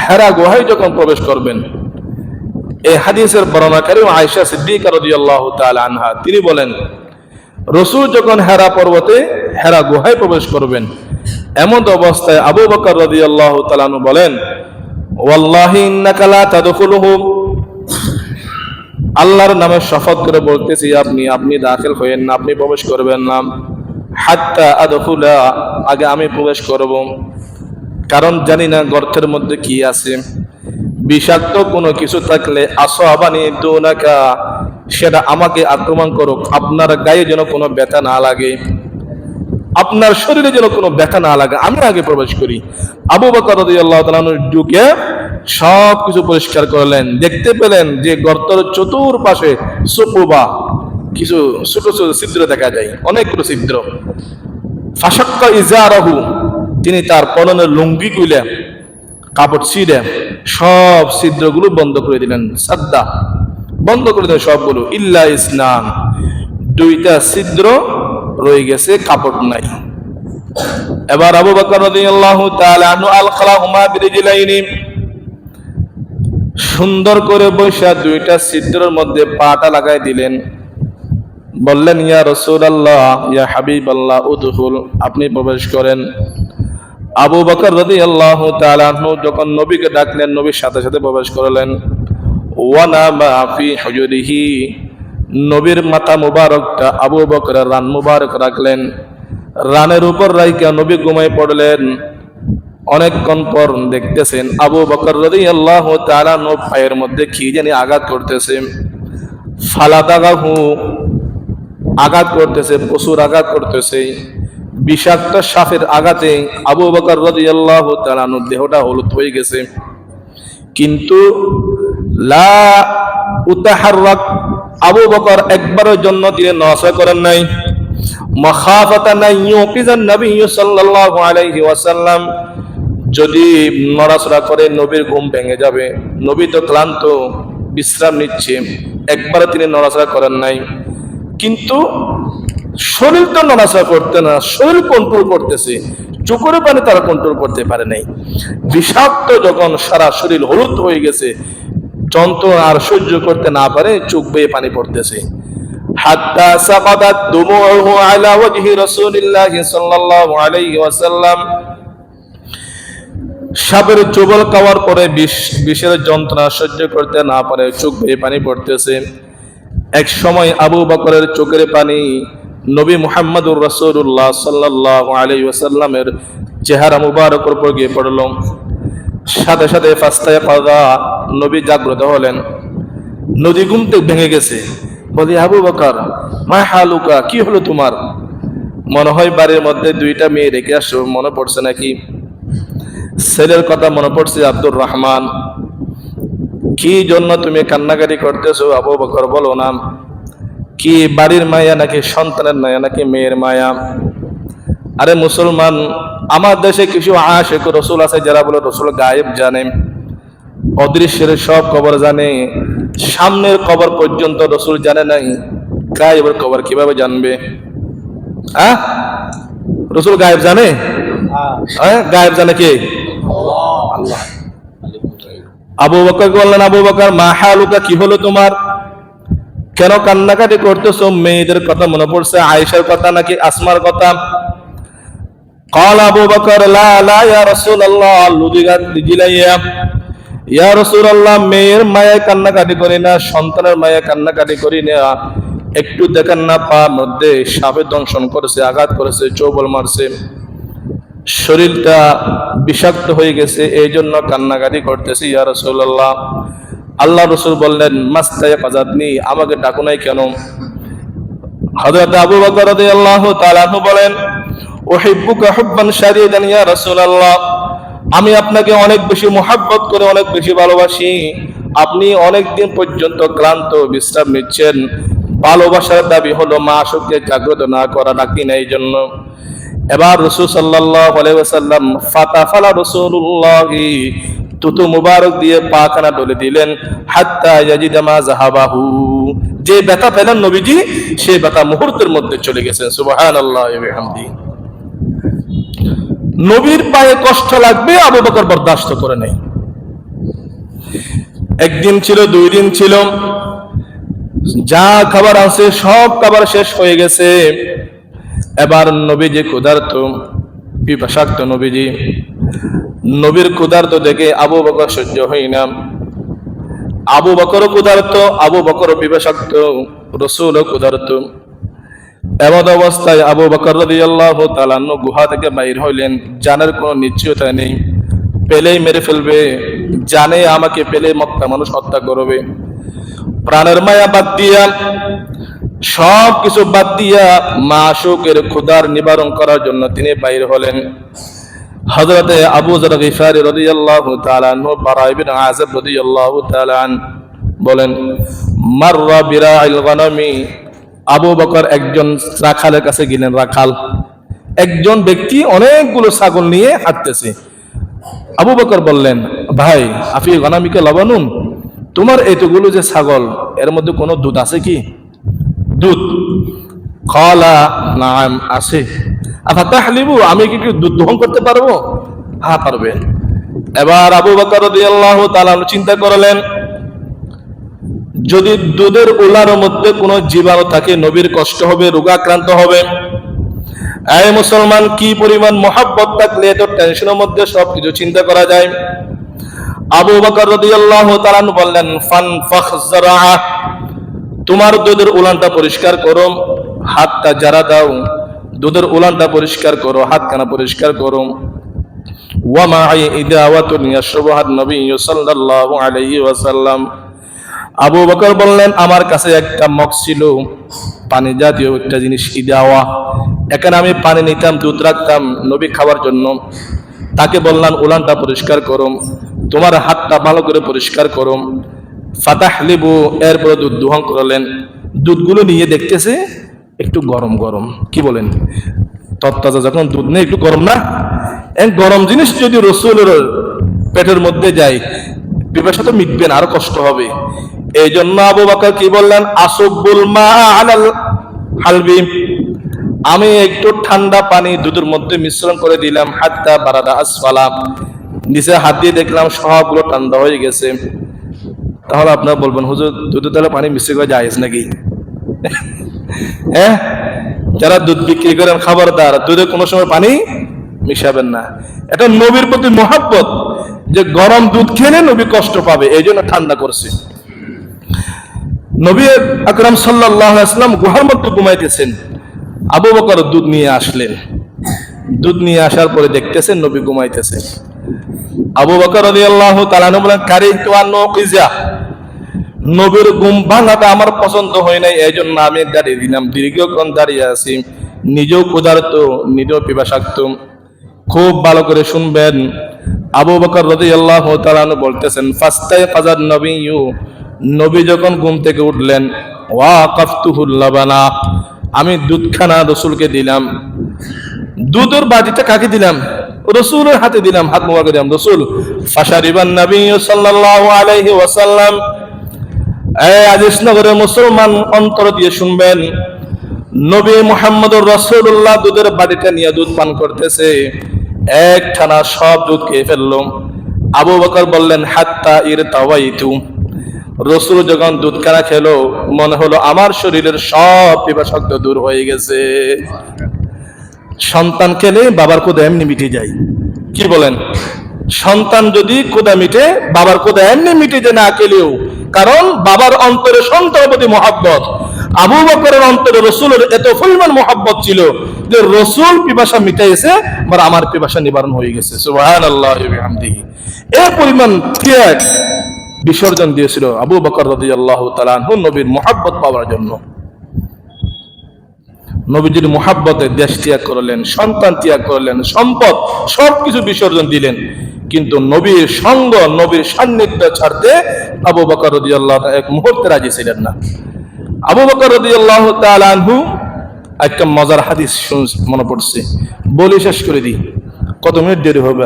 হেরা গুহায় যখন প্রবেশ করবেন, এই হাদিসের বর্ণনাকারী আয়েশা সিদ্দিকা রাদিয়াল্লাহু তাআলা আনহা, তিনি বলেন, রাসূল যখন হেরা পর্বতে, হেরা গুহায় প্রবেশ করবেন, এমন অবস্থায় আবু বকর রাদিয়াল্লাহু তাআলা বলেন, ওয়াল্লাহি ইন্নাকা লা তাদখুলুহু, আল্লাহর নামে শপথ করে বলতেছি, আপনি দাখিল হয়েন না, আপনি প্রবেশ করবেন না, হাত্তা আদখুলা, আগে আমি প্রবেশ করব, কারণ জানি না গর্তের মধ্যে কি আছে, বিষাক্ত কোনো কিছু থাকলে আসহাবানি দুনাকা, সেটা আমাকে আক্রমণ করুক, আপনার গায়ে যেন কোনো ব্যথা না লাগে, আপনার শরীরে যেন কোনো ব্যথা না লাগে, আমি আগে প্রবেশ করি। আবু বকর রাদিয়াল্লাহু তাআলা ঢুকে সব কিছু পরিষ্কার করলেন। দেখতে পেলেন যে গর্তের চতুর্পাশে সুকুবা, কিছু ছোট ছোট ছিদ্র দেখা যায়, অনেকগুলো ছিদ্র। ফাশাক্কা ইজারাহু, তিনি তার পরনের লুঙ্গি খুলে কাপড় ছিঁড়ে সব ছিদ্রগুলো বন্ধ করে দিলেন, সাদ্দা বন্ধ করে দিলেন সবগুলো, ইল্লা ইসনান, দুইটা ছিদ্র রয়ে গেছে, কাপড় নাই। এবার আবু বকর রাদিয়াল্লাহু তাআলা আনহু আলখালাহুমা বিরিজলাইনি, সুন্দর করে বৈশা দুইটা ছিদ্রের মধ্যে পাটা লাগাই দিলেন। বললেন, ইয়া রাসূলুল্লাহ, ইয়া হাবিবাল্লাহ, উদখুল, আপনি প্রবেশ করেন। আবু বকর রাদিয়াল্লাহু তাআলা আনহু যখন নবীকে ডাকলেন, নবীর সাথে সাথে প্রবেশ করলেন। ওয়ানামা ফি হুজুরিহি, নবীর মাথা মুবারকটা আবু বকরের রান মুবারক রাখলেন, রানের উপর রাইকা নবী ঘুমায় পড়লেন। অনেকক্ষণ পর দেখতেছেন আবু বকর রাদিয়াল্লাহু তাআলা পায়ের মধ্যে কি জানি আঘাত করতেছে, ফালাদাগাহু, আঘাত করতেছে, প্রচুর আঘাত করতেছে। বিষাক্ত সাপের আঘাতে আবু বকর রাদিয়াল্লাহু তাআলা দেহটা হলুদ হয়ে গেছে, কিন্তু লা উতাহাররাক, আবু বকর একবারের জন্য তিনি নড়াচড়া করেন নাই। মাখাফাতান ইউকিজান নবী সাল্লাল্লাহু আলাইহি ওয়াসাল্লাম, যদি নড়াচড়া করে নবীর ঘুম ভেঙে যাবে, নবী তো ক্লান্ত, বিশ্রাম নিচ্ছে, একবারে তিনি নড়াচড়া করেন নাই। কিন্তু শরীর তো নড়াচড়া করতে না, শরীর কন্ট্রোল করতেছে, চোখের পানি তারা কন্ট্রোল করতে পারে নাই। বিষাক্ত যখন সারা শরীর হলুদ হয়ে গেছে, যন্ত্রণা আর সহ্য করতে না পারে, চোখ বেয়ে পানি পড়তেছে। হাত্তা সাকাদাত দুমুহু আলা ওয়াজহি রাসূলিল্লাহ সাল্লাল্লাহু আলাইহি ওয়াসাল্লাম, সাপের চোবল খাওয়ার পরে বিষের যন্ত্রণা সহ্য করতে না পারে চোখ বেয়ে পানি পড়তেছে। এক সময় আবু বকরের চোখের পানি নবী মুহাম্মদুর রাসূলুল্লাহ সাল্লাল্লাহু আলাইহি ওয়াসাল্লামের চেহারা মুবারকের উপর গিয়ে পড়ল। সাথে সাথে ফাস্তায়া কাযা, নবী জাগ্রত হলেন, নদী ঘুম থেকে ভেঙে গেছে। বলি, আবু বকর মা হালুকা, কি হলো তোমার? মনে হয় বাড়ির মধ্যে দুইটা মেয়ে রেখে আসো, মনে পড়ছে নাকি? ছেলের কথা মনে পড়ছে, আব্দুর রহমান। কি জন্য তুমি কান্নাকাটি করতেছো আবু বকর, বলো না। কি বাড়ির মায়া নাকি সন্তানের মায়া নাকি মেয়ের মায়া? আরে মুসলমান, আমার দেশে কিছু আশিক রাসূল আছে যারা বলে রাসূল গায়েব জানে, অদৃশ্যের সব খবর জানে, সামনের খবর পর্যন্ত রাসূল জানে নাই, গায়েবের খবর কিভাবে জানবে? রাসূল গায়েব জানে? গায়েব জানে কে? আল্লাহ। আবু বকর বললেন, আবু বকর মা হালুকা, কি হলো তোমার? কেন কান্নাকাটি করতেছো? মেয়েদের কথা মনে পড়ছে, আয়েশার কথা নাকি আসমার কথা? قال আবু বকর লা লা ইয়া রাসূলুল্লাহ, লুদিগাত লিজিলাইয়া, ইয়া রাসূলুল্লাহ, মেয়ের মায়ায় কান্নাকাটি করি না, সন্তানের মায়ায় কান্নাকাটি করি না। একটু দেখেন না, পা মধ্যে সাপে দংশন করেছে, আঘাত করেছে, চৌবল মারছে, শরীরটা বিষাক্ত হয়ে গেছে, এই জন্য কান্নাকাটি করতেছি ইয়া রাসূলুল্লাহ। আল্লাহ রাসূল বললেন, মাস্তায়া কাযাতনি, আমাকে ডাকো নাই কেন? হযরত আবু বকর রাদিয়াল্লাহু তাআলা বলেন, উহিব্বুকা হুব্বান শাদীদান ইয়া রাসূলুল্লাহ, আমি আপনাকে অনেক বেশি মুহাব্বত করে, অনেক বেশি ভালোবাসি। আপনি অনেক দিন পর্যন্ত ক্লান্ত, বিশ্রাম নিচ্ছেন, ভালোবাসার দাবি হলো মাশূককে জাগ্রত না করা, ডাকি না, এই জন্য। এবার রাসূল সাল্লাল্লাহু আলাইহি ওয়াসাল্লাম ফাতাফালা রাসূলুল্লাহি, তুতু মুবারক দিয়ে পাখানা ডলে দিলেন, হাত্তা ইয়াজিদা মা যাহাবাহু, যে ব্যথা পেলেন নবীজি, সেই ব্যথা মুহূর্তের মধ্যে চলে গেছে। সুবহানাল্লাহি ওয়া বিহামদিহি। নবীর পায়ে কষ্ট লাগবে, আবু বকর বরদাস্ত করে নাই। একদিন ছিল, দুই দিন ছিল, যা খাবার আছে সব খাবার শেষ হয়ে গেছে। এবার নবীজি ক্ষুধার্ত, পিপাসার্ত নবীজি, নবীর ক্ষুধার্ত দেখে আবু বকর সহ্য হয় না। আবু বকরও ক্ষুধার্ত, আবু বকরও পিপাসার্ত, রাসূলও ক্ষুধার্ত। এমন অবস্থায় আবু বকর রাদিয়াল্লাহু তাআলা গুহা থেকে বাইর হইলেন। জানের কোনো নিশ্চয়তা নেই, পেলেই মেরে ফেলবে, জানে আমাকে পেলে মক্কা মানুষ হত্যা করবে। প্রাণের মায়া বাদ দিয়া, সব কিছু বাদ দিয়া মাশূকের ক্ষুধার নিবারণ করার জন্য তিনি বাইর হলেন। হযরতে আবু যর গিফারী রাদিয়াল্লাহু তাআলা আনহু, বারা ইবনে আযিব রাদিয়াল্লাহু তাআলা বলেন, মাররা বিরাইল গনামি, আবু বকর একজন রাখালের কাছে গেলেন। রাখাল একজন ব্যক্তি অনেকগুলো ছাগল নিয়ে হাঁটতেছে। আবু বকর বললেন, ভাই আফি গনামিকে লবানুন, তোমার এতগুলো যে ছাগল, এর মধ্যে কোনো দুধ আছে কি? দুধ? ক্বালা নাম, আছে। আফাতাহলিবু, আমি কি দুধ দহন করতে পারবো? হ্যাঁ পারবেন। এবার আবু বকর রাদিয়াল্লাহু তাআলা চিন্তা করলেন, যদি দুধের উলার মধ্যে কোনো জীবাণু থাকে, নবীর কষ্ট হবে, রোগাক্রান্ত হবে। এই মুসলমান, কি পরিমাণ মহব্বত থাকলে এত টেনশনের মধ্যে সবকিছু চিন্তা করা যায়। আবু বকর রাদিয়াল্লাহু তাআলা বললেন, ফানফাখজারা, তোমার দুধের উলানটা পরিষ্কার করো, হাতটা জারা দাও, দুধের উলানটা পরিষ্কার করো, হাতখানা পরিষ্কার করো। ওয়া মা'i ইদাওয়াতুন ইয়াশরাবুহা নবী সাল্লাল্লাহু আলাইহি ওয়াসাল্লাম। আবু বকর বললেন, আমার কাছে একটা মগ ছিল, পানি জাতীয় একটা জিনিস, ইদাওয়া। এখানে আমি পানি নিতাম, দুধ রাখতাম নবী খাওয়ার জন্য। তাকে বললাম, উলানটা পরিষ্কার করো, তোমার হাতটা ভালো করে পরিষ্কার করো। ফাতাহলিবু, এরপরে দুধ দোহন করলেন। দুধগুলো নিয়ে দেখতেছে একটু গরম গরম। কি বলেন? তত্তাজা যখন দুধ নেই, একটু গরম না? এক গরম জিনিস যদি রাসূলের পেটের মধ্যে যায়, পিপাসা তো মিটবে না, আরো কষ্ট হবে। এই জন্য আবু বকর কি বললেন, আসুবুল মা আলাল হালবি, আমি একটু ঠান্ডা পানি দুধের মধ্যে মিশ্রণ করে দিলাম। হাত্তা বারাদা আসফালা, নিচে হাত দিয়ে দেখলাম সবগুলো ঠান্ডা হয়ে গেছে। তাহলে আপনারা বলবেন, হুজুর দুধে তাহলে পানি মিশ্র করে জায়েজ নাকি? হ্যাঁ, যারা দুধ বিক্রি করেন খবরদার, দুধে কোনো সময় পানি মিশাবেন না। এটা নবীর প্রতি মহব্বত, যে গরম দুধ খেলে নবী কষ্ট পাবে, এই জন্য ঠান্ডা করছে। নবী আকরাম সাল্লাল্লাহু আলাইহি ওয়াসাল্লাম গুহার মধ্যে ঘুমাইতেছেন। আবু বকর দুধ নিয়ে আসলেন। দুধ নিয়ে আসার পরে দেখতেছেন নবী ঘুমাইতেছেন। আবু বকর রাদিয়াল্লাহু তাআলা আনহু বলেন, কারিহতু আন নুকিজা, নবীর ঘুম ভাঙাটা আমার পছন্দ হয় নাই, এই জন্য আমি দাঁড়িয়ে দিলাম। দীর্ঘক্ষণ দাঁড়িয়ে আছি, নিজেও ক্ষুধার্ত, নিজেও পিপাসার্ত। খুব ভালো করে শুনবেন। আবু বকর রাদিয়াল্লাহু তাআলা আনহু বলতেছেন, ফাস্তাইকাযান নবিয়্যু, নবী যখন ঘুম থেকে উঠলেন, ওয়াকাফতুহুল লাবানা, আমি দুধখানা রাসূলকে দিলাম। দুধের বাটিটা কাকে দিলাম? রাসূলের হাতে দিলাম, হাত মোবারক দিলাম। রাসূল ফাশারিবান নবী সাল্লাল্লাহু আলাইহি ওয়াসাল্লাম। এই আজিজ নগরের মুসলমান, অন্তর দিয়ে শুনবেন। নবী মুহাম্মদুর রাসূলুল্লাহ দুধের বাটিটা নিয়ে দুধ পান করতেছে, একটানা সব দুধ খেয়ে ফেলল। আবু বকর বললেন, হাত্তা ইরতাওয়াইতু, রাসূল যখন দুধখানা খেলো, মনে হলো আমার শরীরের সব পিপাসা দূর হয়ে গেছে। সন্তান খেলে বাবার ক্ষুধা এমনি মিটে যায়। কি বলেন? সন্তান যদি ক্ষুধা মিটে, বাবার ক্ষুধা এমনি মিটে যায় না খেলেও, কারণ বাবার অন্তরে সন্তানের প্রতি মহব্বত। আবু বকরের অন্তরে রাসূলের এত পরিমাণ মহব্বত ছিল যে রাসূল পিপাসা মিটাইছে, আর আমার পিপাসা নিবারণ হয়ে গেছে। সুবহানাল্লাহি ওয়া বিহামদিহি। এই পরিমাণ ত্যাগ বিসর্জন দিয়েছিল আবু বকর রাদিয়াল্লাহু তাআলা আনহু নবীর মহব্বত পাওয়ার জন্য। নবীজির মহব্বতে দেশ ত্যাগ করলেন, সন্তান ত্যাগ করলেন, সম্পদ সবকিছু বিসর্জন দিলেন, কিন্তু নবীর সঙ্গ, নবীর সান্নিধ্য ছাড়তে আবু বকর রাদিয়াল্লাহু তাআলা এক মুহূর্তে রাজি ছিলেন না। আবু বকর রাদিয়াল্লাহু তাআলা আনহু, একটা মজার হাদিস মনে পড়ছে, বলি শেষ করে দিই। কত মিনিট দেরি হবে?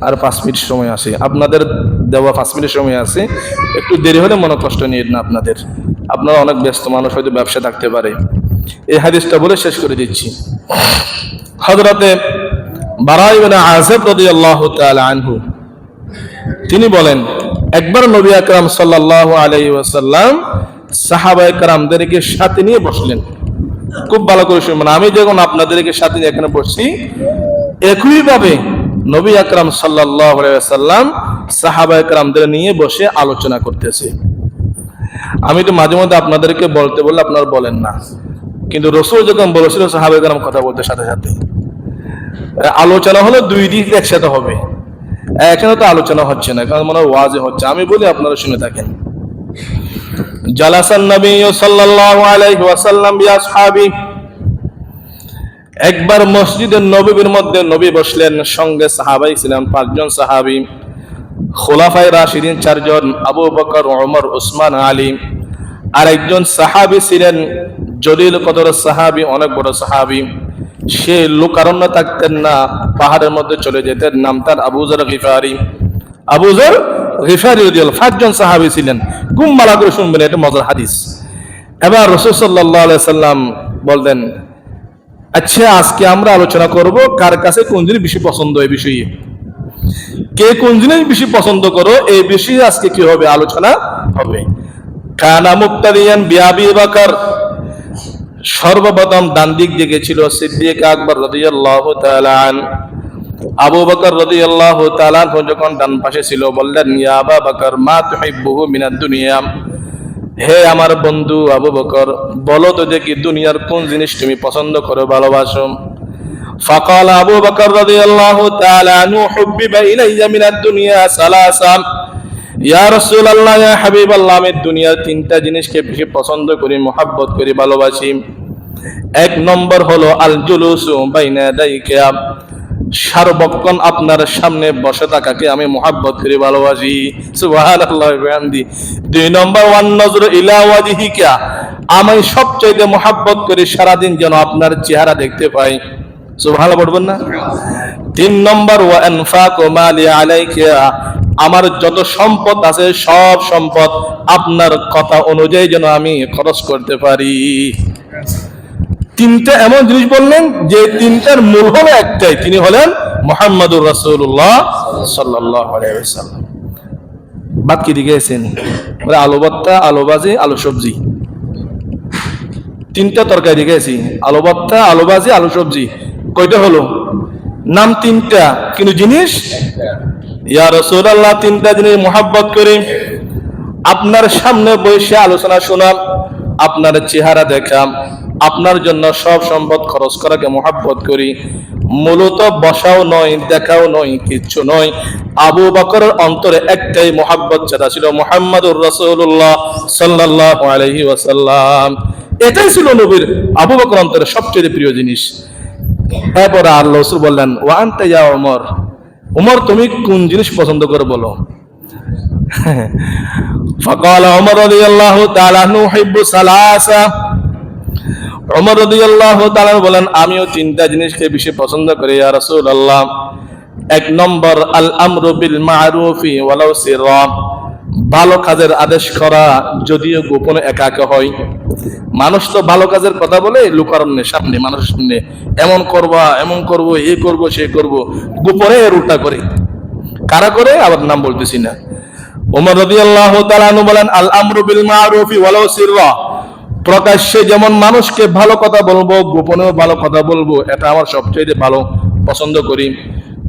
আর 5 মিনিট সময় আছে, আপনাদের দেওয়া 5 মিনিট সময় আছে। একটু দেরি হলে মনে কষ্ট নিয়ে না আপনাদের, আপনারা অনেক ব্যস্ত মানুষ, হয়তো ব্যবসা থাকতে পারে। এই হাদিসটা বলে শেষ করে দিচ্ছি। হযরতে বারা ইবনে আযিব রাদিয়াল্লাহু তাআলা আনহু, তিনি বলেন, একবার নবী আকরাম সাল্লাল্লাহু আলাইহি ওয়াসাল্লাম সাহাবায়ে কেরামদেরকে সাথে নিয়ে বসলেন। খুব ভালো করে শুনবেন, আমি যখন আপনাদেরকে সাথে নিয়ে এখানে বসছি, একইভাবে নবী আকরাম সাল্লাল্লাহু আলাইহি ওয়াসাল্লাম সাহাবায়ে কেরামদের নিয়ে বসে আলোচনা করতেছে। আমি তো মাঝে মধ্যে আপনাদেরকে বলতে বললে আপনারা বলেন না, কিন্তু রাসূল যখন বলেছিল সাহাবায়ে কেরাম কথা বলতে সাথে সাথে আলোচনা হলো, দুই দিক একসাথে হবে। এখানে তো আলোচনা হচ্ছে না, কারণ মনে হয় ওয়াজে হচ্ছে। আমি বলি, আপনারা শুনে থাকেন। জালাসান নবী সাল্লাল্লাহু আলাইহি ওয়াসাল্লাম বিআসহাবি, একবার মসজিদের নববীর মধ্যে নবী বসলেন, সঙ্গে সাহাবাই ছিলেন 5 জন সাহাবী, খুলাফায়ে রাশিদিন 4 জন, আবু বকর, ওমর, উসমান, আলী। আর একজন সাহাবী ছিলেন জলিল কদর সাহাবী, অনেক বড় সাহাবী। সে লোকারণ্য থাকতেন না, পাহাড়ের মধ্যে চলে যেতেন, নাম তার আবু যর গিফারি। আবু যর গিফারি রাদিয়াল্লাহু 5 জন সাহাবী ছিলেন। খুব ভালো করে শুনবেন, এটা মজার হাদিস। এবার রাসূল সাল্লাল্লাহু আলাইহি সাল্লাম বললেন, আচ্ছা আজকে আমরা আলোচনা করব কার কাছে কোন জিনিস বেশি পছন্দ, এই বিষয়ে কে কোন জিনিস বেশি পছন্দ করো, এই বিষয়ে আজকে কি হবে, আলোচনা হবে। কানা মুক্তাদিয়ান বিআবি বকর, সর্বপ্রথম ডান দিক দিকে ছিল সিদ্দিক আকবর রাদিয়াল্লাহু তাআলা আন। আবু বকর রাদিয়াল্লাহু তাআলা আনহু যখন ডান পাশে ছিল, বললেন, ইয়া আবা বকর মা তুহিব্বুহু মিনাদ দুনিয়া, হে আমার বন্ধু আবু বকর, বলো তো দেখি দুনিয়ার কোন জিনিস তুমি পছন্দ করো, ভালোবাসো। ফাকাল আবু বকর রাদিয়াল্লাহু তাআলা আনহু, হুব্বিবা ইলাইয়া মিনাদ দুনিয়া সালাসা, ইয়া রাসূলুল্লাহ, ইয়া হাবিবাল্লাহ, আমি দুনিয়ার 3টা জিনিসকে বেশি পছন্দ করি, মহব্বত করি, ভালোবাসি। 1 নম্বর হলো আল জুলুসু বাইনা ইয়াদাইকা, সার্বক্ষণ আপনার সামনে বসে থাকাকে আমি মহব্বত করি, ভালোবাসি। সুবহানাল্লাহ ওয়া বিহামদি। 2 নম্বর ওয়ান নজরু ইলা ওয়াজহিকা, আমি সবচেয়ে মহব্বত করি সারাদিন যেন আপনার চেহারা দেখতে পাই। সুবহানাল্লাহ বলবেন না? 3 নম্বর ওয়া আনফাকু মালি আলাইকা, আমার যত সম্পদ আছে সব সম্পদ আপনার কথা অনুযায়ী যেন আমি খরচ করতে পারি। 3টা এমন জিনিস বললেন যে 3টার মূল হলো একটাই, তিনি হলেন মুহাম্মাদুর রাসূলুল্লাহ সাল্লাল্লাহু আলাইহি ওয়াসাল্লাম। বাদ কি দিয়েছেন? বলে আলু ভর্তা, আলু ভাজি, আলু সবজি, 3টা তরকারি গেছি, আলু ভর্তা, আলু ভাজি, আলু সবজি। কয়টা হলো? নাম 3টা, কিন্তু জিনিস ইয়া রাসূলুল্লাহ 3টা জিনিস মহব্বত করি। আপনার সামনে বসে আলোচনা শোনা, আপনার চেহারা দেখা, আপনার জন্য সব সম্পদ খরচ করাকে মহব্বত করি। মূলত বসাও নয়, দেখাও নয়, কিচ্ছু নয়। আবু বকরের অন্তরে একটাই মহব্বত ছাড়া ছিল, মুহাম্মাদুর রাসূলুল্লাহ সাল্লাল্লাহু আলাইহি ওয়াসাল্লাম। এটাই ছিল নবীর আবু বকর অন্তরে সবচেয়ে প্রিয় জিনিস। এরপর আল্লাহ রাসূল বললেন, ওয়া আনতা ইয়া ওমর, ওমর তুমি কোন জিনিস পছন্দ করে বলো। ফাকাল ওমর রাদিয়াল্লাহু তাআলা আনহু উহিব্বু সালাসা, ওমর রাদিয়াল্লাহু তাআলা বলেন, আমিও 3টা জিনিসকে বেশি পছন্দ করি ইয়া রাসূলুল্লাহ। 1 নম্বর আল আমরু বিল মা'রুফি ওয়ালাউ সিররা, ভালো কাজের আদেশ করা যদিও গোপনে একা একা হয়। মানুষ তো ভালো কাজের কথা বলে লোকারণ্যে, সামনে মানুষের সামনে, এমন করবা, এমন করব, এই করব, সে করব, গোপনে এর উল্টা করে। কারা করে আবার নাম বলতেছি না। ওমর রাদিয়াল্লাহু তাআলা আনহু বলেন, আল আমরু বিল মা'রুফি ওয়ালাউ সিররা, প্রকাশ্যে যেমন মানুষকে ভালো কথা বলবো, গোপনেও ভালো কথা বলবো, এটা আমার সবচেয়ে ভালো পছন্দ করি।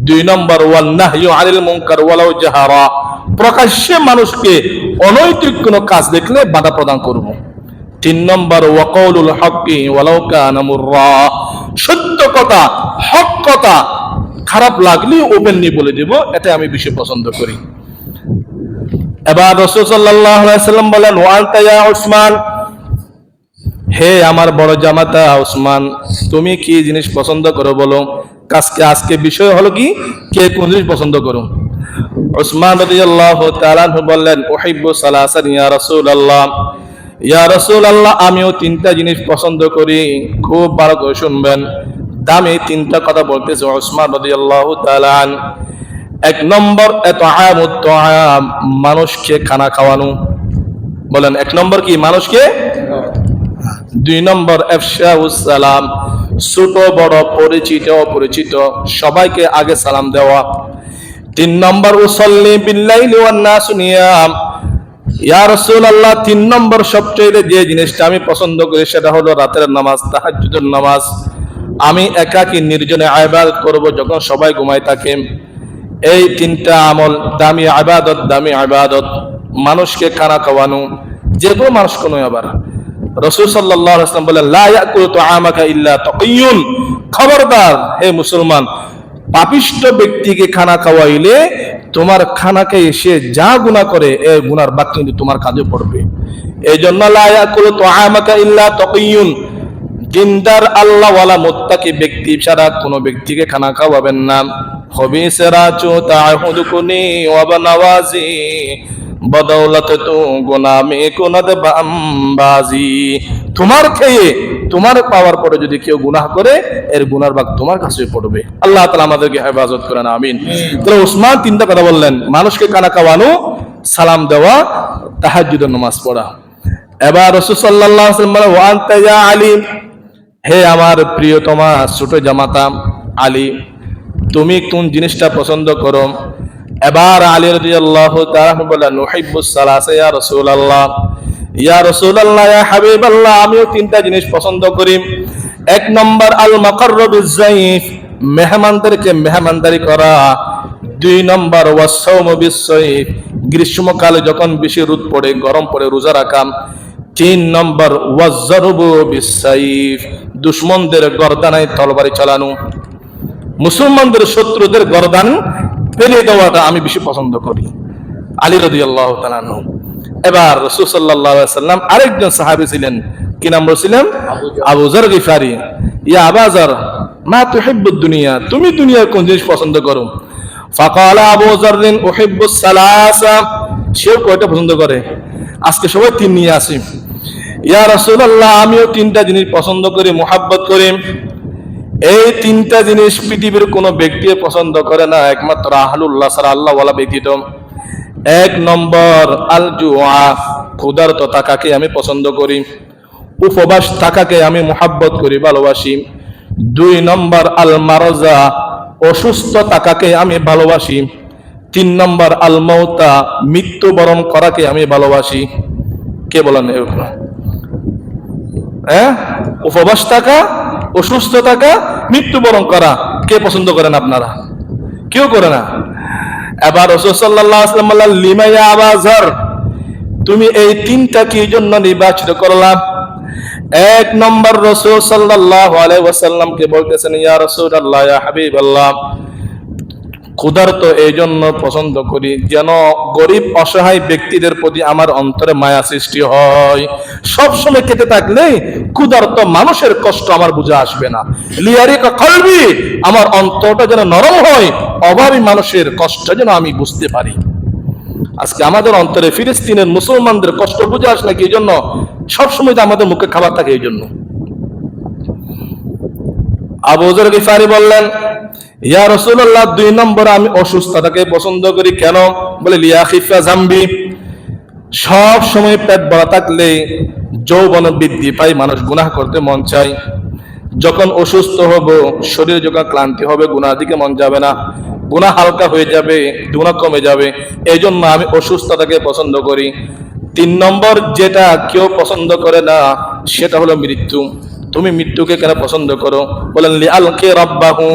2 নম্বর ওয়ান নাহয়ু আনিল মুনকার ওয়ালাউ জাহারা, প্রকাশ্যে মানুষকে অনৈতিক কোনো কাজ দেখলে বাধা প্রদান করব। 3 নম্বর ওয়া কাউলুল হক্কি ওয়ালাউ কানা মুররা, সত্য কথা, হক কথা খারাপ লাগলে ওপেনলি বলে দেব, এটা আমি বেশি পছন্দ করি। এবার রাসূল সাল্লাল্লাহু আলাইহি ওয়াসাল্লাম বলেন, ওয়া আনতা ইয়া উসমান, হে আমার বড় জামাতা উসমান, তুমি কি জিনিস পছন্দ করো বলো। আজকে বিষয় হলো কি, কে কোন জিনিস পছন্দ করো। উসমান রাদিয়াল্লাহু তাআলা আনহু বললেন, উহিব্বু সালাসান ইয়া রাসূলুল্লাহ, ইয়া রাসূলুল্লাহ আমিও 3টা জিনিস পছন্দ করি। খুব ভালো করে শুনবেন, দামি 3টা কথা বলতেছে উসমান রাদিয়াল্লাহু তাআলা আন। 1 নম্বর ইতআমুত তাআম, মানুষকে খানা খাওয়ানো। বলেন 1 নম্বর কি? মানুষকে। 2 নম্বর ইফশাউস সালাম, ছোট বড়, পরিচিত অপরিচিত সবাইকে আগে সালাম দেওয়া। 3 নম্বর উসাল্লি বিল্লাইলি ওয়ান নাস নিয়াম, ইয়া রাসূলুল্লাহ 3 নম্বর সবচেয়ে যে জিনিসটা আমি পছন্দ করি সেটা হলো রাতের নামাজ, তাহাজ্জুদের নামাজ। আমি একাকী নির্জনে ইবাদত করব যখন সবাই ঘুমায় থাকে। এই 3টা আমল দামি ইবাদত, দামি ইবাদত। মানুষকে খানা খাওয়ানো, যে কোনো মানুষ কোনো। আবার রাসূল সাল্লাল্লাহু আলাইহি ওয়াসাল্লাম বলেন, লা ইয়াকুলু তুআমাকা ইল্লা তাকিয়ুন, খবরদার হে মুসলমান, পাপিষ্ঠ ব্যক্তিকে খানা খাওয়াইলে তোমার খানাকে এসে যা গুনাহ করে এই গুনার ভাগ কিন্তু তোমার কাঁধে পড়বে। এই জন্য লা ইয়াকুলু তুআমাকা ইল্লা তাকিয়ুন, দিনদার আল্লাহওয়ালা মুত্তাকি ব্যক্তি ছাড়া কোনো ব্যক্তিকে খানা খাওয়াবেন না। খবিসেরা চু তাহুদুকুনি ওয়া বানাওয়াজি বদৌলত তু গুনামে কুনাদ বামবাজি। তোমার খেয়ে তোমার পাওয়ার পরে যদি কেউ গুনাহ করে এর গুনার ভাগ তোমার কাছে পড়বে। আল্লাহ তাআলা আমাদেরকে হেফাজত করেন, আমিন। তাহলে উসমান তিনটা কথা বললেন, মানুষকে খানা খাওয়ানো, সালাম দেওয়া, তাহাজ্জুদের নামাজ পড়া। এবার রাসূল সাল্লাল্লাহু আলাইহি ওয়াসাল্লাম বলেন, ওয়া আনতা ইয়া আলী, হে আমার প্রিয়তমা ছোট জামাতা আলী, তুমি কোন জিনিসটা পছন্দ করো? এবার আলী রাদিয়াল্লাহু তাআলা বলেন, নুহিব্বুস সালাসা ইয়া রাসূলুল্লাহ, ইয়া রাসূলুল্লাহ, ইয়া হাবিবাল্লাহ, আমিও তিনটা জিনিস পছন্দ করি। এক নম্বর আল মাকাররু বিজ-যায়ফ, মেহমানদেরকে মেহমানদারি করা। দুই নম্বর ওয়াস-সাওমু বিস-সাইফ, গ্রীষ্মকালে যখন বেশি রোদ পড়ে গরম পড়ে রোজা রাখা। তিন নম্বর ওয়াজ-যারবু বিস-সাইফ, দুশমনদের গর্দানে তরবারি চালানো। মুসলমানদের শত্রুদের গর্দান ফেলে দেওয়াটা আমি বেশি পছন্দ করি। আলী রাদিয়াল্লাহু তাআলা আনহু। এবার রাসূল সাল্লাল্লাহু আলাইহি ওয়াসাল্লাম আরেকজন সাহাবী ছিলেন, কি নাম বলছিলেন? আবু যর গিফারি। ইয়া আবা যর, মা তুহিব্বুদ দুনিয়া, তুমি দুনিয়ার কোন জিনিস পছন্দ করো? ফাকালা আবু যররিন উহিব্বুস সালাসা, সেও কয়টা পছন্দ করে? আজকে সবাই তিন নিয়ে আসি। ইয়া রাসূলুল্লাহ, আমিও তিনটা জিনিস পছন্দ করি, মুহাব্বত করি। এই তিনটা জিনিস পৃথিবীর কোনো ব্যক্তি পছন্দ করে না, একমাত্র আহলুল্লাহ ছাড়া, আল্লাহ ওয়ালা ব্যতীত। এক নম্বর আল জুআ, ক্ষুধার্ত থাকাকে আমি পছন্দ করি, উপবাস থাকাকে আমি মুহাব্বত করি, ভালোবাসি। দুই নম্বর আল মারজা, অসুস্থ থাকাকে আমি ভালোবাসি। তিন নম্বর আল মাউতা, মৃত্যুবরণ করাকে আমি ভালোবাসি। কে বলেন? উপবাস থাকা, অসুস্থ থাকা, মৃত্যুবরণ করা, কে পছন্দ করেন আপনারা? কেউ করে না। এবার রাসূল সাল্লাল্লাহু আলাইহি ওয়াসাল্লাম বললেন, লিমা ইয়া আবা যর, তুমি এই তিনটা কি জন্য নির্বাচিত করলাম? এক নম্বর রাসূল সাল্লাল্লাহু আলাইহি ওয়াসাল্লামকে বলতেছেন, ইয়া রাসূলুল্লাহ, ইয়া হাবিবাল্লাহ, ক্ষুধার্ত এই জন্য পছন্দ করি যেন গরিব অসহায় ব্যক্তিদের প্রতি আমার অন্তরে মায়া সৃষ্টি হয়। সবসময় খেতে থাকলে ক্ষুধার্ত মানুষের কষ্ট আমার বুঝে আসবে না। লিয়ারিকা কলবি, আমার অন্তরটা যেন নরম হয়, অভাবী মানুষের কষ্ট যেন আমি বুঝতে পারি। আজকে আমাদের অন্তরে ফিলিস্তিনের মুসলমানদের কষ্ট বুঝে আসে নাকি? এই জন্য সবসময় আমাদের মুখে খাবার থাকে। এই জন্য আবু যর গিফারি বললেন, ইয়া রাসূলুল্লাহ, দুই নম্বর আমি অসুস্থতাকে পছন্দ করি। কেন? বলে লিয়া খিফা জামবি, সব সময় পেট ভরা থাকলে যৌবন বৃদ্ধি পায়, মানুষ গুনাহ করতে মন চায়। যখন অসুস্থ হব, শরীরে যখন ক্লান্তি হবে, গুনাহ দিকে মন যাবে না, গুনাহ হালকা হয়ে যাবে, গুনাহ কমে যাবে। এই জন্য আমি অসুস্থতাকে পছন্দ করি। তিন নম্বর যেটা কেউ পছন্দ করে না সেটা হলো মৃত্যু। তুমি মৃত্যুকে কেন পছন্দ করো? বলেন লিআলকি রাব্বাহু,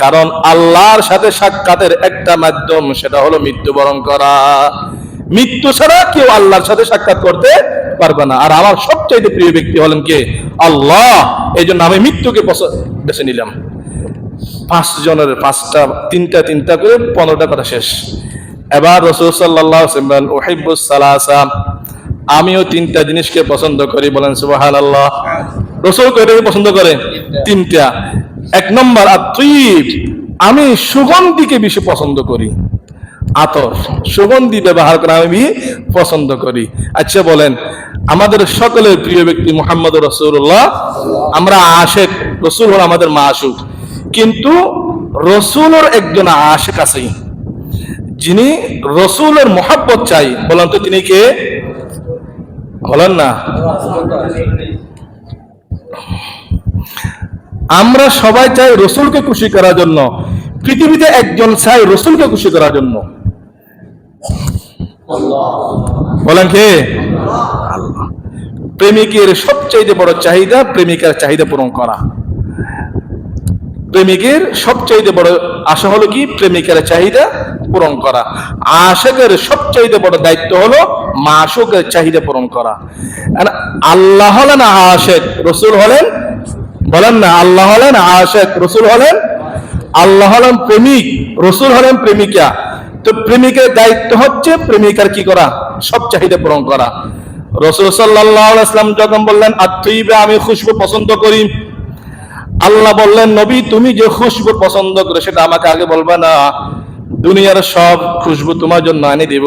কারণ আল্লাহর সাথে সাক্ষাতের একটা মাধ্যম, সেটা হলো মৃত্যুবরণ করা। মৃত্যু ছাড়া কেউ আল্লাহর সাথে সাক্ষাৎ করতে পারবে না। আর আমার সবচেয়ে প্রিয় ব্যক্তি হলেন কে? আল্লাহ। এই জন্য আমি মৃত্যুকে বেছে নিলাম। 5 জনের 5টা, তিনটা করে 15টা কথা শেষ। এবার রাসূল সাল্লাল্লাহু আলাইহি ওয়াসাল্লাম উহিব্বুস সালাসা, আমিও তিনটা জিনিসকে পছন্দ করি। বলেন সুবহানাল্লাহ। রাসূল কয়টাকে পছন্দ করে? তিনটা। এক নম্বর আত-তাইয়িব, আমি সুগন্ধিকে বেশি পছন্দ করি। আতর, সুগন্ধি ব্যবহার করা আমি পছন্দ করি। আচ্ছা বলেন, আমাদের সকলের প্রিয় ব্যক্তি মুহাম্মদুর রাসূলুল্লাহ, আমরা আশিক, রাসূল হলো আমাদের মাশুক। কিন্তু রাসূলের একজন আশিক আছে যিনি রাসূলের মহব্বত চাই। বলেন তো তিনি কে? বলেন না। আমরা সবাই চাই রাসূলকে খুশি করার জন্য, পৃথিবীতে একজন চাই রাসূলকে খুশি করার জন্য। বলেন কে? আল্লাহ। প্রেমিকের সবচেয়ে বড় চাহিদা প্রেমিকার চাহিদা পূরণ করা। প্রেমিকের সবচেয়ে বড় আশা হলো কি? প্রেমিকার চাহিদা পূরণ করা। আশিকের সবচেয়ে বড় দায়িত্ব হলো মাশুকের চাহিদা পূরণ করা। আল্লাহ হলেন আশিক, রাসূল হলেন, বলেন না, আল্লাহ হলেন আশিক, রাসূল হলেন আল্লাহ হলেন প্রেমিক, রসুল হলেন প্রেমিকা। তো প্রেমিকের দায়িত্ব হচ্ছে প্রেমিকার কি করা? সব চাহিদা পূরণ করা। রাসূল সাল্লাল্লাহু আলাইহি ওয়াসাল্লাম যখন বললেন আত-তাইয়্যিবা, আমি খুশবু পছন্দ করি, আল্লাহ বললেন নবী তুমি যে খুশবু পছন্দ করে সেটা আমাকে আগে বলবা না, দুনিয়ার সব খুশবু তোমার জন্য এনে দিব।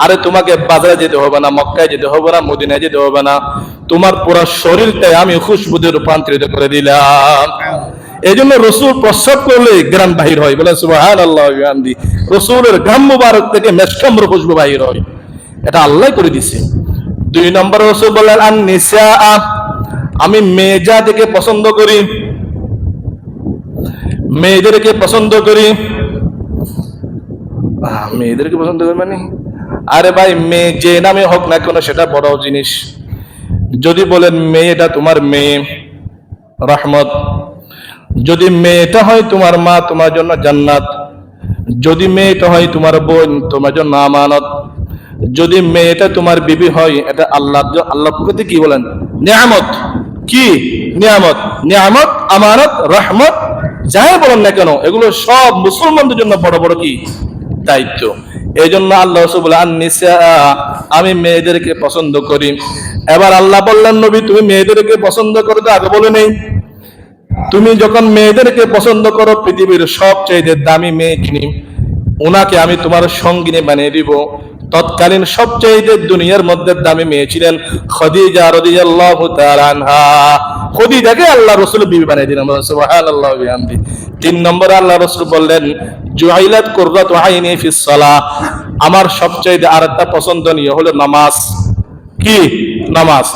আরে তোমাকে বাজারে যেতে হবে না, মক্কায় যেতে হবে না, মদিনায় যেতে হবে না, তোমার পুরো শরীরটাই আমি খুশবুতে রূপান্তরিত করে দিলাম। এই জন্য রসুল প্রস্রাব করলে গ্রাম বাহির হয়, বলে সুবহানাল্লাহ ওয়া বিহামদি। রসুলের গ্রাম মুবারক থেকে মেশকাম্র খুশবু বাহির হয়, এটা আল্লাহ করে দিছে। 2 নম্বর রসুল বললেন আন নিসা, আমি মেয়েজাতিকে পছন্দ করি, মেয়েদেরকে পছন্দ করি। মেয়েদেরকে পছন্দ করি মানে, আরে ভাই মেয়ে যে নামে হোক না কেন সেটা বড় জিনিস। যদি বলেন মেয়েটা তোমার মেয়ে রহমত, যদি মেয়েটা হয় তোমার মা তোমার জন্য জান্নাত, যদি মেয়েটা হয় তোমার বোন তোমার জন্য আমানত, যদি মেয়েটা তোমার বিবি হয় এটা আল্লাহ প্রকৃতি কি বলেন নিয়ামত। কি নিয়ামত? নিয়ামত, আমানত, রহমত, যাই বলেন না কেন এগুলো সব মুসলমানদের জন্য বড় বড় কি দায়িত্ব। এই জন্য আল্লাহ রাসূল বলেন আন-নিসা, আমি মেয়েদেরকে পছন্দ করি। এবার আল্লাহ বললেন নবী তুমি মেয়েদেরকে পছন্দ করো, তো আগে বলে নেই। তুমি যখন মেয়েদেরকে পছন্দ করো পৃথিবীর সবচেয়ে দামি মেয়ে যিনি, ওনাকে আমি তোমার সঙ্গিনী বানিয়ে দিব। তৎকালীন সবচেয়ে দুনিয়ার মধ্যে দামি মেয়ে ছিলেন খাদিজা রাদিয়াল্লাহু তাআলা আনহা। খাদিজাকে আল্লাহ রাসূল বিবি বানিয়ে দিলেন, সুবহানাল্লাহি ওয়া বিহামদি। 3 নম্বরে আল্লাহ রাসূল বললেন জুআইলাত কুররাতু আইনি ফিস সালাহ, আমার সবচেয়ে আরেকটা পছন্দনীয় হলো নামাজ। কি নামাজ?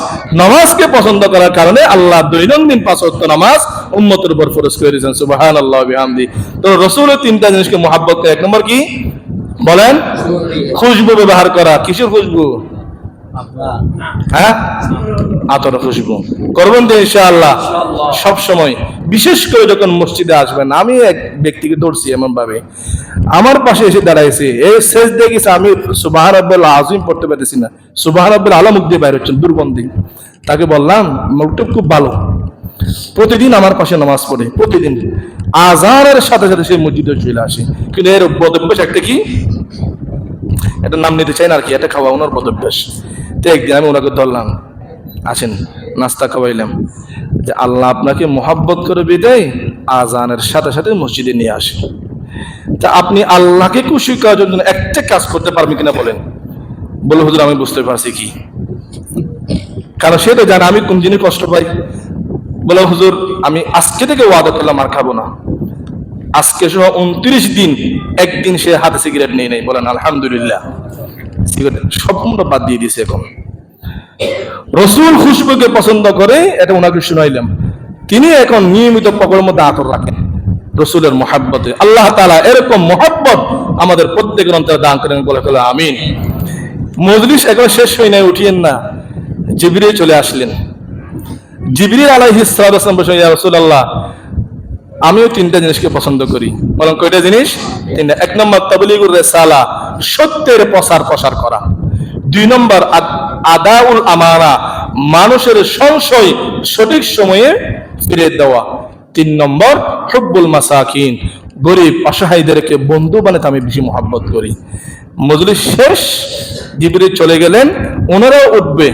নামাজকে পছন্দ করার কারণে আল্লাহ দৈনন্দিন 5 ওয়াক্ত নামাজ উম্মতের উপর ফরজ করে দিয়েছেন, সুবহানাল্লাহি ওয়া বিহামদি। তো রাসূলের 3টা জিনিসকে মহব্বত করে। 1 নম্বর কি বলেন? খুশবু ব্যবহার করা। কিসের খুশবু? হ্যাঁ, আতর খুশবু করবেন তো ইনশাআল্লাহ সব সময়। বিশেষ করে যখন মসজিদে আসবেন, আমি এক ব্যক্তিকে ধরছি এমন ভাবে আমার পাশে এসে দাঁড়াইছে, এই সেজদে গেছে, আমি সুবহান রাব্বিল আযীম পড়তে পারতেছি না, সুবহান রাব্বিল আলা মুখ দিয়ে বাইরে হচ্ছেন দুর্গন্ধি। তাকে বললাম মুখটা খুব ভালো, প্রতিদিন আমার পাশে নামাজ পড়ে, প্রতিদিন আযানের সাথে সাথে সে মসজিদে চলে আসে। কিন্তু এর বদভ্যাস একটা কি, এটা নাম নিতে চাই না আর কি, এটা খাওয়া ওনার বদভ্যাস। তো একদিন আমি ওনাকে ধরলাম, আসেন নাস্তা খাওয়াইলাম, যে আল্লাহ আপনাকে মহব্বত করে বিদায় আযানের সাথে সাথে মসজিদে নিয়ে আসে। তা আপনি আল্লাহকে খুশি করার জন্য একটা কাজ করতে পারবেন কিনা বলেন? বলে হুজুর আমি বুঝতে পারছি কি, কারণ সেটা জানে আমি কোন জিনিস কষ্ট পাই। বলে হুজুর আমি আজকে থেকে ওয়াদা করলাম আর খাবো না। আজকে সহ 29 দিন একদিন সে হাতে সিগারেট নিয়ে নেই। বলেন আলহামদুলিল্লাহ, সিগারেট সম্পূর্ণ বাদ দিয়ে দিয়েছে এখন। রসুল খুশবুকে পছন্দ করে, এটা ওনাকে শুনাইলাম। তিনি এখন নিয়মিত পকেটের মধ্যে আতর রাখেন রসুলের মহাব্বতে। আল্লাহ তাআলা এরকম মহাব্বত আমাদের প্রত্যেকের অন্তরে দান করেন, বলে ফেলো আমিন। মজলিস এখন শেষ হয় নাই, উঠিয়েন না। জিবরিল চলে আসলেন। জিবরিল আলাইহিস সালাম বলেন ইয়া রাসূলুল্লাহ আমিও 3টা জিনিসকে পছন্দ করি। বলেন কয়টা জিনিস? 3টা। 1 নম্বর তাবলীগুর রিসালা, সত্যের প্রসার করা। 2 নম্বর আদাউল আমানা, মানুষের সংশয় সঠিক সময়ে ফিরে দেওয়া। 3 নম্বর হুব্বুল মাসাকিন, গরিব অসহায়দেরকে বন্ধু বানাতে আমি বেশি মহব্বত করি। মজলিস শেষ, জিবরিল চলে গেলেন, ওনারাও উঠবে।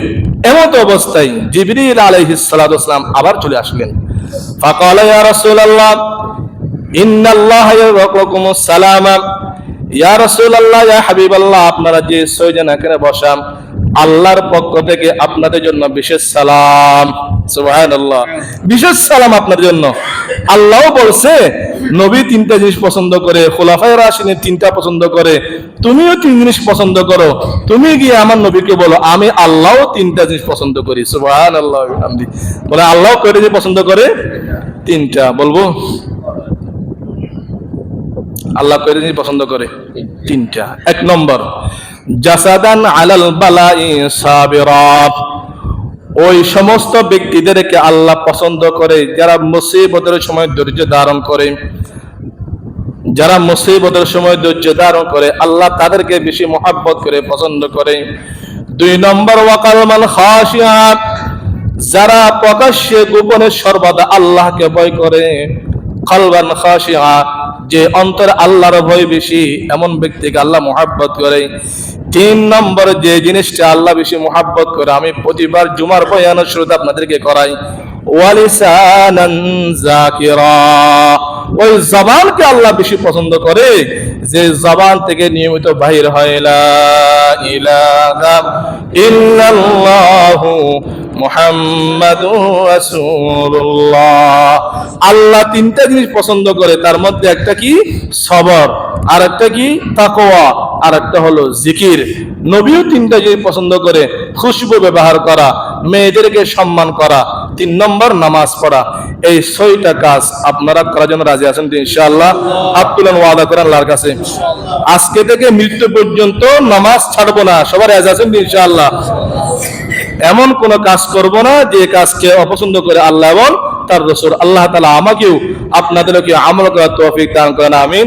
এমত অবস্থায় জিবরিল আলাইহিস সালাতু ওয়াস সালাম আবার চলে আসলেন। ফাকালা ইয়া রাসূলুল্লাহ ইন্নাল্লাহা ইয়ারকুমুস সালামা, ইয়া রাসূলুল্লাহ ইয়া হাবিবাল্লাহ আপনারা যে 6 জন এখানে বসা, আল্লাহর পক্ষ থেকে আপনাদের জন্য বিশেষ সালাম। সুবহানাল্লাহ, বিশেষ সালাম আপনাদের জন্য। আল্লাহ বলছে নবী 3টা জিনিস পছন্দ করে, খুলাফায়ে রাশিদিন 3টা পছন্দ করে, তুমিও 3 জিনিস পছন্দ করো। তুমি গিয়ে আমার নবীকে বলো আমি আল্লাহও 3টা জিনিস পছন্দ করি। সুবহানাল্লাহ বিহামদি। বলে আল্লাহ কয়টা জিনিস পছন্দ করে? 3টা। বলবো আল্লাহ কয়টা জিনিস পছন্দ করে? 3টা। 1 নম্বর জাসাদান আলাল বালাই সাবিরাত, ওই সমস্ত ব্যক্তিদেরকে আল্লাহ পছন্দ করে যারা মুসিবতের সময় ধৈর্য ধারণ করে। যারা মুসিবতের সময় ধৈর্য ধারণ করে আল্লাহ তাদেরকে বেশি মহব্বত করে পছন্দ করে। 2 নম্বর ওয়াকালমান খাশিয়াত, যারা প্রকাশ্যে গোপনে সর্বদা আল্লাহকে ভয় করে। কলবান খাশিআ, যে অন্তর আল্লাহর ভয় বেশি এমন ব্যক্তিকে আল্লাহ মুহাব্বত করে। 3 নম্বর যে জিনিসটা আল্লাহ বেশি মুহাব্বত করে, আমি প্রতিবার জুমার বয়ানের শুরুতে আপনাদেরকে করাই, ওয়ালিসানান যাকিরা, ওই জবানকে আল্লাহ বেশি পছন্দ করে যে জবান থেকে নিয়মিত বাহির হয় লা ইলাহা ইল্লাল্লাহু মুহাম্মাদুর রাসূলুল্লাহ। আল্লাহ 3টা জিনিস পছন্দ করে, তার মধ্যে একটা কি সবর, আর একটা কি তাকওয়া, আর একটা হলো জিকির। নবীও 3টা জিনিস পছন্দ করে, খুশবু ব্যবহার করা, মেয়েদেরকে সম্মান করা, 3 নম্বর নামাজ পড়া। এই 6টা কাজ আপনারা করার জন্য রাজি আছেন তো ইনশাআল্লাহ? হাত তুলেন, ওয়াদা করেন আল্লাহর কাছে আজকে থেকে মৃত্যু পর্যন্ত নামাজ ছাড়বো না। সবার রাজি আছেন তো ইনশাআল্লাহ? এমন কোন কাজ করব না যে কাজকে অপছন্দ করে আল্লাহ এবং তার রাসূল। আল্লাহ তাআলা আমাকেও আপনাদেরকে আমল করার তৌফিক দান করেন, আমিন।